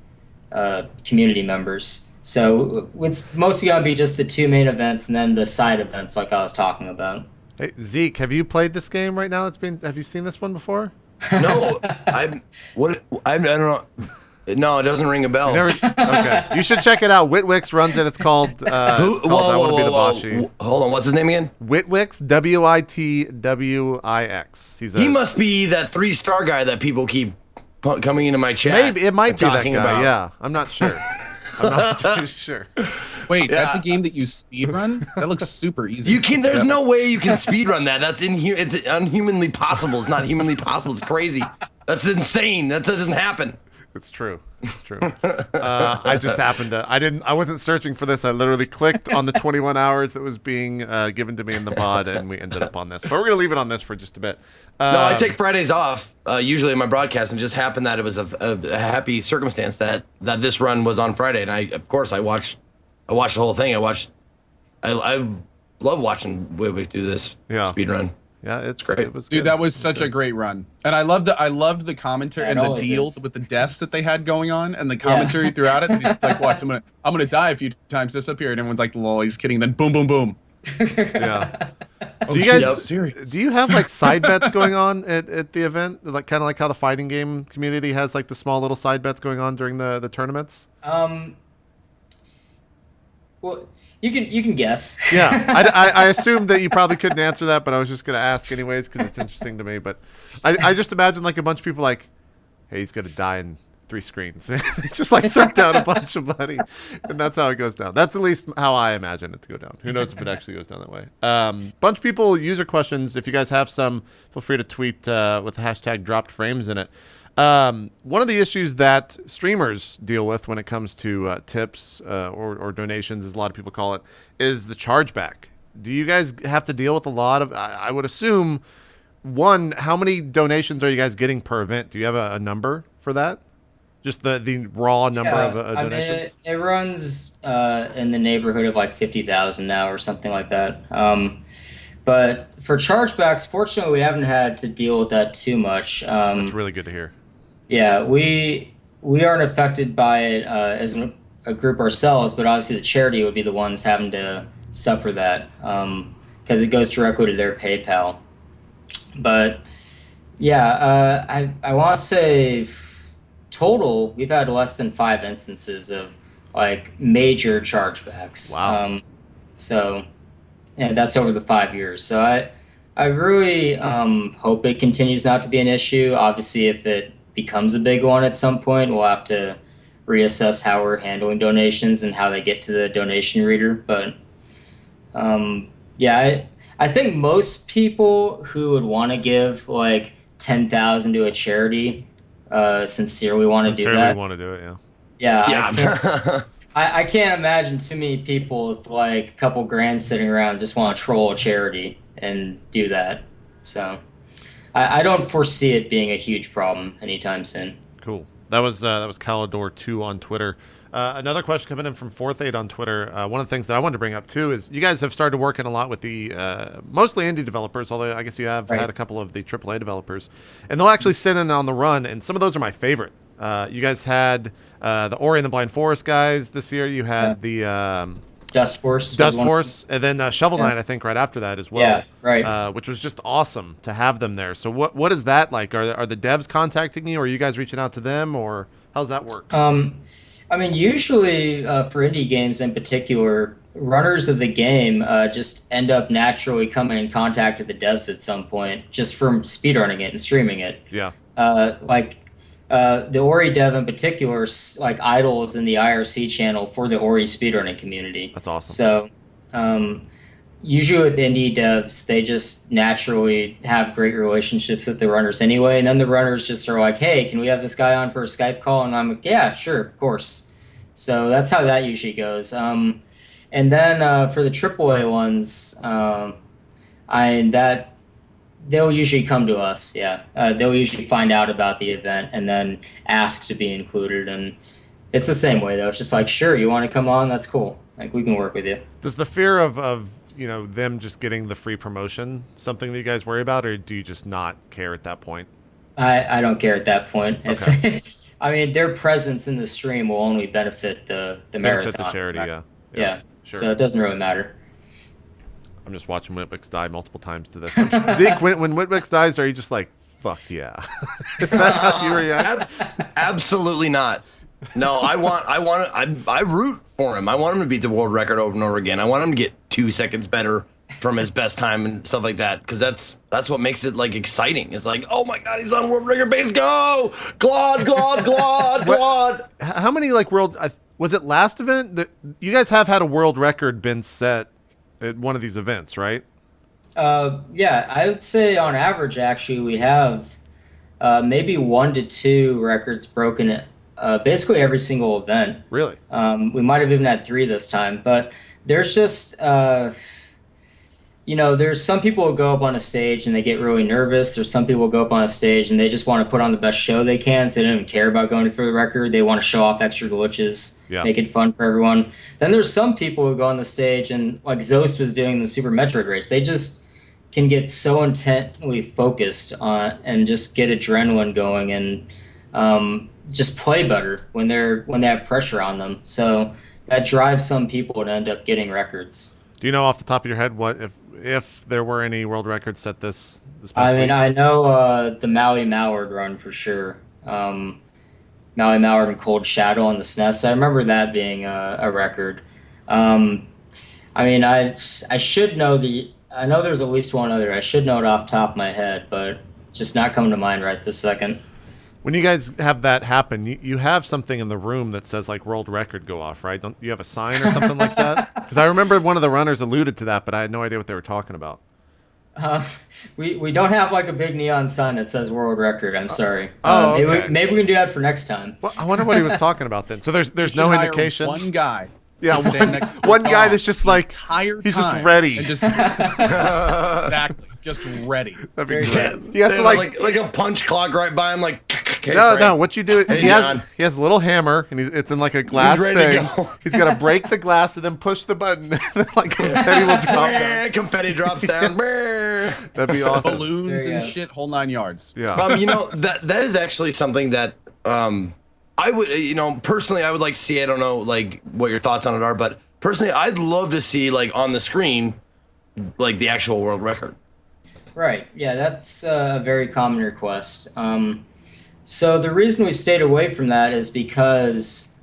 community members. So it's mostly going to be just the 2 main events and then the side events like I was talking about. Hey, Zeke, have you played this game right now? Have you seen this one before? No, I don't know. No, it doesn't ring a bell. Okay, you should check it out. Witwix runs it. It's called. I Want to Be the Bossy. Hold on, what's his name again? Witwix, WITWIX. He must be that 3-star guy that people keep coming into my chat. Maybe it might be that guy. About. Yeah, I'm not sure. I'm not too sure. Wait, that's a game that you speedrun? That looks super easy. You can. There's no way you can speedrun that. That's it's unhumanly possible. It's not humanly possible. It's crazy. That's insane. That doesn't happen. It's true. It's true. I just happened to. I wasn't searching for this. I literally clicked on the 21 hours that was being given to me in the VOD, and we ended up on this. But we're gonna leave it on this for just a bit. No, I take Fridays off usually in my broadcast, and just happened that it was a happy circumstance that this run was on Friday, and I watched the whole thing. I love watching Wigwick do this speed run. Yeah, it's great. It was Dude, good. that was such a great run, and I loved the commentary Yeah, and it the always deal is. with the deaths that they had going on, and the commentary throughout it. And it's like, watch, I'm gonna die a few times, disappear, and everyone's like, lol, he's kidding. Then boom, boom, boom. Yeah. Oh, Do you shit, guys serious? do you have like side bets going on at the event? Like kind of like how the fighting game community has like the small little side bets going on during the tournaments? Well, you can guess. Yeah, I assumed that you probably couldn't answer that, but I was just going to ask anyways because it's interesting to me. But I just imagine like a bunch of people like, hey, he's going to die in 3 screens. They just like throw down a bunch of money, and that's how it goes down. That's at least how I imagine it to go down. Who knows if it actually goes down that way. Bunch of people, user questions. If you guys have some, feel free to tweet with the hashtag dropped frames in it. One of the issues that streamers deal with when it comes to tips or donations, as a lot of people call it, is the chargeback. Do you guys have to deal with a lot of, I would assume, one, how many donations are you guys getting per event? Do you have a number for that? Just the raw number of donations? I mean, it runs in the neighborhood of like 50,000 now or something like that. But for chargebacks, fortunately, we haven't had to deal with that too much. That's really good to hear. Yeah, we aren't affected by it as a group ourselves, but obviously the charity would be the ones having to suffer that because it goes directly to their PayPal. But yeah, I want to say total we've had less than 5 instances of like major chargebacks. Wow. So yeah, that's over the 5 years. So I really hope it continues not to be an issue. Obviously, if it becomes a big one at some point, we'll have to reassess how we're handling donations and how they get to the donation reader. But yeah, I think most people who would want to give like 10,000 to a charity sincerely want to do that. Sincerely want to do it, yeah. Yeah. I can't imagine too many people with like a couple grand sitting around just want to troll a charity and do that. So I don't foresee it being a huge problem anytime soon. Cool. That was Calidor2 on Twitter. Another question coming in from 4th8 on Twitter. One of the things that I wanted to bring up too is you guys have started working a lot with the mostly indie developers, although I guess you have had a couple of the AAA developers, and they'll actually sit in on the run, and some of those are my favorite. You guys had the Ori and the Blind Forest guys this year. You had the Dust Force, and then Shovel Knight, I think, right after that as well. Yeah, right. Which was just awesome to have them there. So what is that like? Are the devs contacting you, or are you guys reaching out to them, or how's that work? I mean, usually for indie games in particular, runners of the game just end up naturally coming in contact with the devs at some point, just from speedrunning it and streaming it. Yeah. The Ori dev in particular, like idols in the IRC channel for the Ori speedrunning community. That's awesome. So usually with indie devs, they just naturally have great relationships with the runners anyway, and then the runners just are like, hey, can we have this guy on for a Skype call? And I'm like, yeah, sure, of course. So that's how that usually goes. And then for the AAA ones, they'll usually come to us, yeah. They'll usually find out about the event and then ask to be included. And it's the same way, though. It's just like, sure, you want to come on? That's cool. Like, we can work with you. Does the fear of them just getting the free promotion something that you guys worry about, or do you just not care at that point? I don't care at that point. Okay. I mean, their presence in the stream will only benefit the marathon. Benefit the charity, right? Yeah. Sure. So it doesn't really matter. I'm just watching Whitwix die multiple times to this. Zeke, when Whitwix dies, are you just like, fuck yeah? Is that how you react? Absolutely not. No, I root for him. I want him to beat the world record over and over again. I want him to get 2 seconds better from his best time and stuff like that, because that's what makes it like exciting. It's like, oh my god, he's on world record base. Go Claude. How many like was it last event that you guys have had a world record been set at one of these events, right? Yeah, I would say on average, actually, we have maybe 1 to 2 records broken basically every single event. Really? We might have even had 3 this time, but there's just there's some people who go up on a stage and they get really nervous. There's some people who go up on a stage and they just want to put on the best show they can. So they don't even care about going for the record. They want to show off extra glitches, make it fun for everyone. Then there's some people who go on the stage and, like Zost was doing the Super Metroid race, they just can get so intently focused on and just get adrenaline going and just play better when they have pressure on them. So that drives some people to end up getting records. Do you know off the top of your head what if there were any world records set this past week? I know the Maui Mallard run for sure. Maui Mallard and Cold Shadow on the SNES. I remember that being a record. I should know I know there's at least one other. I should know it off the top of my head, but just not coming to mind right this second. When you guys have that happen, you have something in the room that says like world record go off, right? Don't you have a sign or something like that? Because I remember one of the runners alluded to that, but I had no idea what they were talking about. We don't have like a big neon sign that says world record. I'm sorry. Okay. Maybe we can do that for next time. Well, I wonder what he was talking about then. So there's no indication. One guy. Yeah, stand next to one a guy dog that's just the like entire he's time just ready. and just exactly, just ready. That'd be Very great. good. You have to like a punch clock right by him, like. Okay, no. What you do is Hey, he John. has a little hammer and it's in like a glass ready to thing. go. He's got to break the glass and then push the button. And like confetti will drop down. Confetti drops down. That'd be awesome. Balloons There you and go. shit, whole 9 yards. Yeah. That is actually something that I would, personally, I would like to see. I don't know, like what your thoughts on it are, but personally, I'd love to see like on the screen, like the actual world record. Right. Yeah, that's a very common request. So the reason we stayed away from that is because,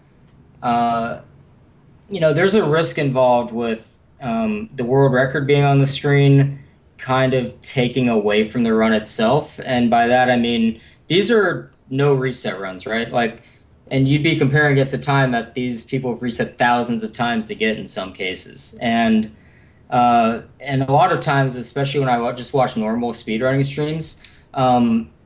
there's a risk involved with the world record being on the screen, kind of taking away from the run itself. And by that, I mean, these are no reset runs, right? Like, and you'd be comparing against a time that these people have reset thousands of times to get in some cases. And a lot of times, especially when I just watch normal speedrunning streams,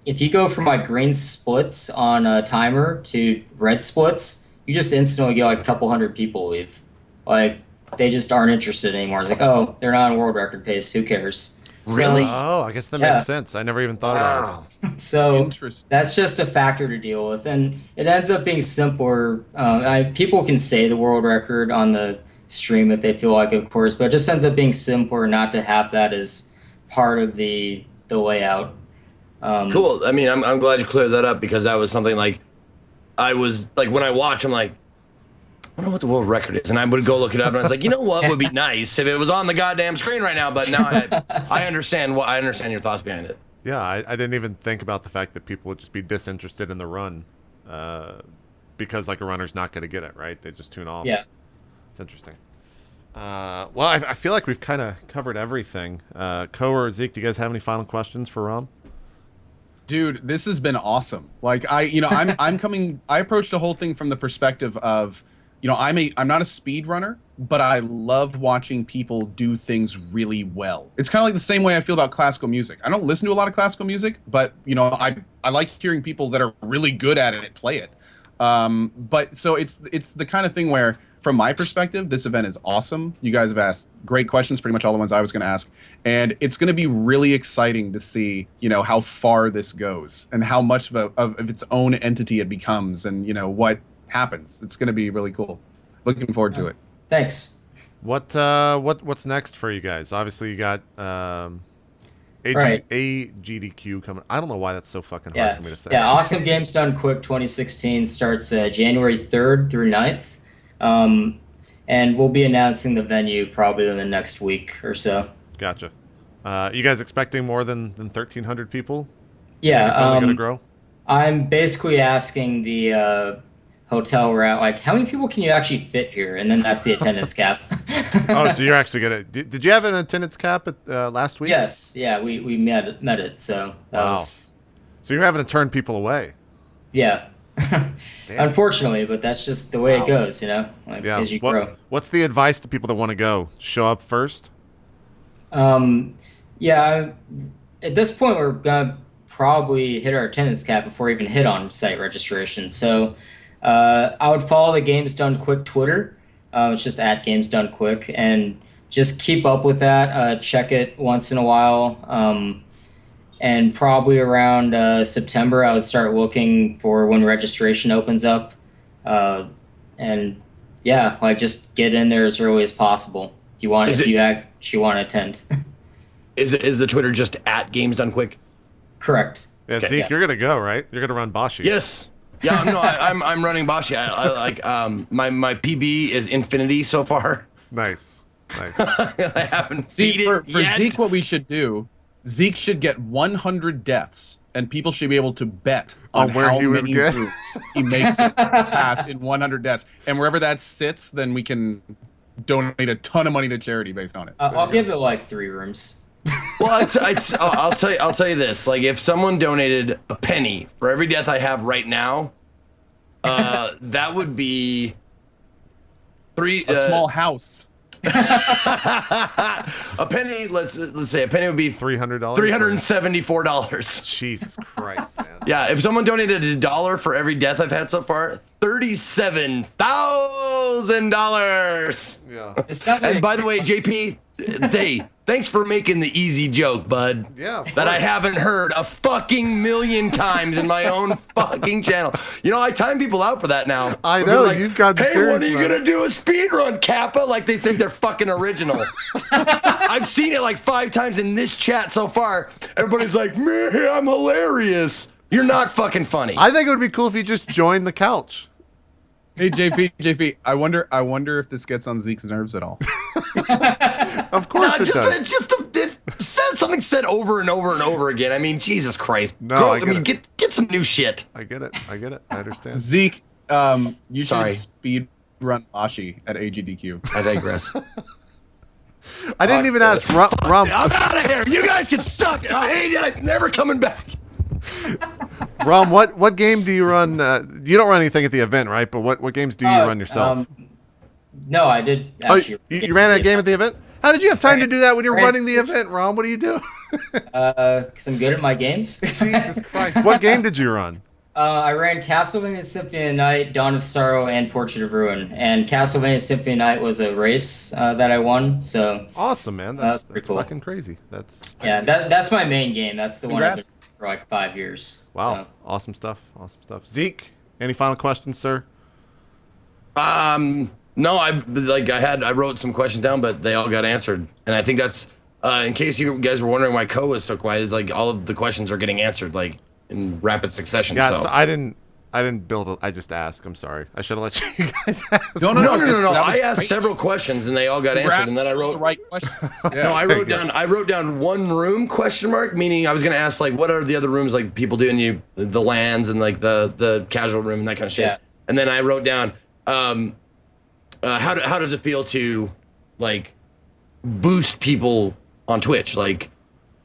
if you go from like green splits on a timer to red splits, you just instantly get like a couple hundred people leave. Like, they just aren't interested anymore. It's like, oh, they're not on world record pace. Who cares? Really? Oh, I guess that Yeah. makes sense. I never even thought about it. So Interesting. that's just a factor to deal with, and it ends up being simpler. People can say the world record on the stream if they feel like it, of course, but it just ends up being simpler not to have that as part of the layout. Cool. I mean, I'm glad you cleared that up because that was something like I was like when I watch, I'm like, I wonder what the world record is, and I would go look it up, and I was like, you know what would be nice if it was on the goddamn screen right now. But now I understand I understand your thoughts behind it. Yeah, I didn't even think about the fact that people would just be disinterested in the run because like a runner's not going to get it, right? They just tune off. Yeah. It's interesting. Well, I feel like we've kind of covered everything. Ko or Zeke, do you guys have any final questions for Rom? Dude, this has been awesome. Like I approached the whole thing from the perspective of, I'm not a speed runner, but I love watching people do things really well. It's kind of like the same way I feel about classical music. I don't listen to a lot of classical music, but I like hearing people that are really good at it play it. But so it's the kind of thing where, from my perspective, this event is awesome. You guys have asked great questions, pretty much all the ones I was going to ask. And it's going to be really exciting to see, how far this goes and how much of its own entity it becomes and, what happens. It's going to be really cool. Looking forward to it. Thanks. What's next for you guys? Obviously, you got a GDQ coming. I don't know why that's so fucking hard for me to say. Yeah, Awesome Games Done Quick 2016 starts January 3rd through 9th. And we'll be announcing the venue probably in the next week or so. Gotcha. You guys expecting more than 1,300 people? Yeah. It's only going to grow? I'm basically asking the hotel we're at, like, how many people can you actually fit here? And then that's the attendance cap. Oh, so you're actually going to... Did you have an attendance cap at last week? Yes. Yeah, we met it. So that was... So you're having to turn people away. Yeah. Unfortunately, but that's just the way it goes, as you grow. What's the advice to people that want to go? Show up first? Yeah, at this point, we're going to probably hit our attendance cap before we even hit on site registration. So I would follow the Games Done Quick Twitter. It's just at Games Done Quick, and just keep up with that. Check it once in a while. And probably around September, I would start looking for when registration opens up. And yeah, like just get in there as early as possible if you actually want to attend. Is the Twitter just at Games Done Quick? Correct. Yeah, Okay. Zeke, you're gonna go, right? You're gonna run Bashi. Yes. Yeah, no, I'm running Bashi. I like my PB is infinity so far. Nice. I haven't See, beat for it yet. Zeke, what we should do, Zeke should get 100 deaths, and people should be able to bet on where how he was many good. rooms he makes it past in 100 deaths. And wherever that sits, then we can donate a ton of money to charity based on it. I'll give it like 3 rooms. Well, I'll tell you this. Like, if someone donated a penny for every death I have right now, that would be A small house. a penny. Let's say a penny would be $300. $374. Jesus Christ, man. Yeah, if someone donated $1 for every death I've had so far, $37,000. Yeah. It sounds like And by the way, JP, thanks for making the easy joke, bud. Yeah. of That I course. haven't heard a fucking million times in my own fucking channel. You know, I time people out for that now. I I'll be know, you've got the Hey, serious when are you one." gonna do a speed run, Kappa? Like they think they're fucking original. I've seen it like 5 times in this chat so far. Everybody's like, man, I'm hilarious. You're not fucking funny. I think it would be cool if you just joined the couch. Hey, JP, I wonder if this gets on Zeke's nerves at all. Of course it does. It's just something said over and over and over again. I mean, Jesus Christ. No, I get it. Get some new shit. I get it. I understand. Zeke, you should Sorry. speed run Ashi at AGDQ. I digress. I didn't even ask Rom. I'm out of here. You guys can suck. I hate it. I'm never coming back. Rom, what game do you run? You don't run anything at the event, right? But what games do you run yourself? No, I did Oh, actually. you ran a game at the event? How did you have time to do that when you're Right. running the event, Rom? What do you do? Because I'm good at my games. Jesus Christ. What game did you run? I ran Castlevania Symphony of the Night, Dawn of Sorrow, and Portrait of Ruin. And Castlevania Symphony of the Night was a race that I won. So Awesome, man. That's That's pretty cool. fucking crazy. yeah, that's my main game. That's the one I've been Congrats. for like 5 years. Wow. So. Awesome stuff. Zeke, any final questions, sir? No, I wrote some questions down, but they all got answered. And I think that's in case you guys were wondering why Ko was so quiet, is like all of the questions are getting answered like in rapid succession. Yeah, so so I didn't build it. I just asked. I'm sorry. I should have let you guys ask. No. No. that was I asked great. several questions and they all got You were answered, and then I asking wrote the right questions. Yeah. No, Okay, I wrote down one room question mark, meaning I was gonna ask like what are the other rooms like people do in the lands and like the casual room and that kind of shit. Yeah. And then I wrote down how does it feel to like boost people on Twitch? Like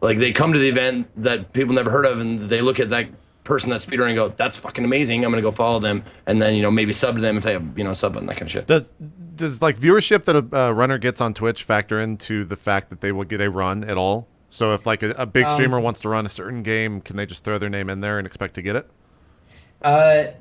they come to the event that people never heard of and they look at that person that's speedrunning and go, that's fucking amazing. I'm gonna go follow them, and then maybe sub to them if they have sub and that kind of shit. Does like viewership that a runner gets on Twitch factor into the fact that they will get a run at all? So if like a big streamer wants to run a certain game, can they just throw their name in there and expect to get it?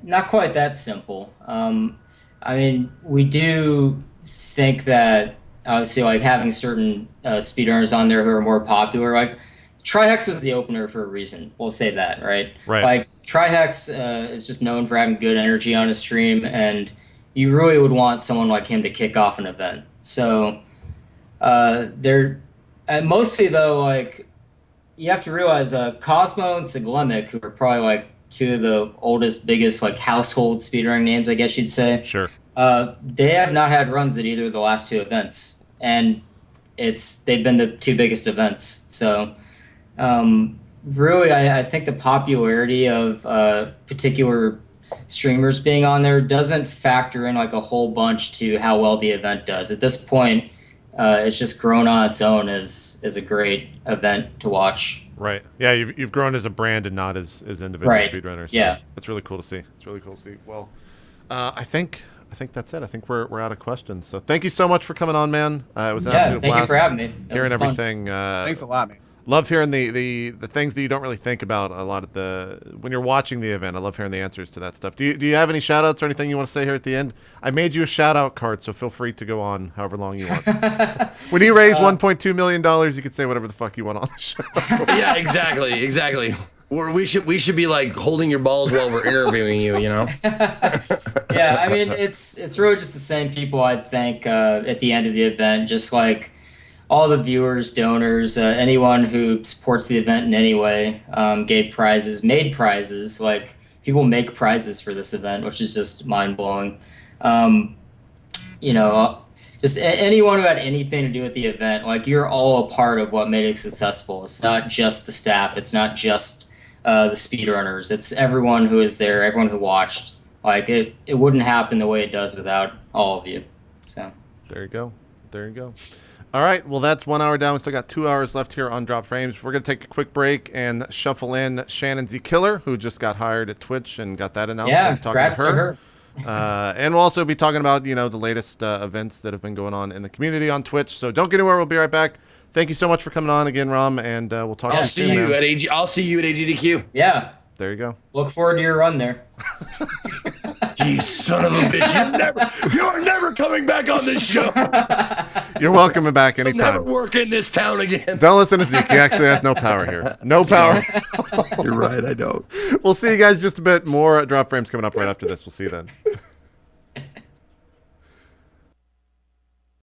Not quite that simple. I mean, we do think that obviously like having certain speedrunners on there who are more popular, like TriHex was the opener for a reason. We'll say that, right? Right. Like TriHex is just known for having good energy on his stream, and you really would want someone like him to kick off an event. So they're mostly though, like you have to realize Cosmo and Siglemic, who are probably like two of the oldest, biggest like household speedrunning names, I guess you'd say. Sure. They have not had runs at either of the last 2 events, and they've been the 2 biggest events. So really, I think the popularity of particular streamers being on there doesn't factor in like a whole bunch to how well the event does. At this point, it's just grown on its own as a great event to watch. Right. Yeah, you've grown as a brand and not as individual Right. speedrunners. So Yeah. That's really cool to see. Well, I think that's it. I think we're out of questions. So thank you so much for coming on, man. It was an Yeah, absolute thank you blast for having me. It was hearing fun. everything. Thanks a lot, man. Love hearing the things that you don't really think about a lot when you're watching the event. I love hearing the answers to that stuff. Do you have any shout outs or anything you want to say here at the end? I made you a shout out card, so feel free to go on however long you want. When you raise $1.2 million, you can say whatever the fuck you want on the show. Yeah, exactly. Or we should be like holding your balls while we're interviewing you, you know? Yeah, I mean, it's really just the same people I'd thank at the end of the event, just like all the viewers, donors, anyone who supports the event in any way, gave prizes, made prizes. Like, people make prizes for this event, which is just mind-blowing. You know, just anyone who had anything to do with the event, like, you're all a part of what made it successful. It's not just the staff. It's not just the speedrunners. It's everyone who is there, everyone who watched. Like, it wouldn't happen the way it does without all of you. So there you go. All right, well, that's 1 hour down. We still got 2 hours left here on Drop Frames. We're going to take a quick break and shuffle in Shannon Z Killer, who just got hired at Twitch and got that announced. yeah, We'll be talking congrats to her. And we'll also be talking about, the latest events that have been going on in the community on Twitch. So don't get anywhere. We'll be right back. Thank you so much for coming on again, Rom, and we'll talk to you soon. I'll see you at GDQ. Yeah. There you go. Look forward to your run there. You son of a bitch. You're never coming back on this show. You're welcome back You'll anytime. never work in this town again. Don't listen to Zeke. He actually has no power here. No power. You're right, I don't. We'll see you guys just a bit more. Drop Frames coming up right after this. We'll see you then.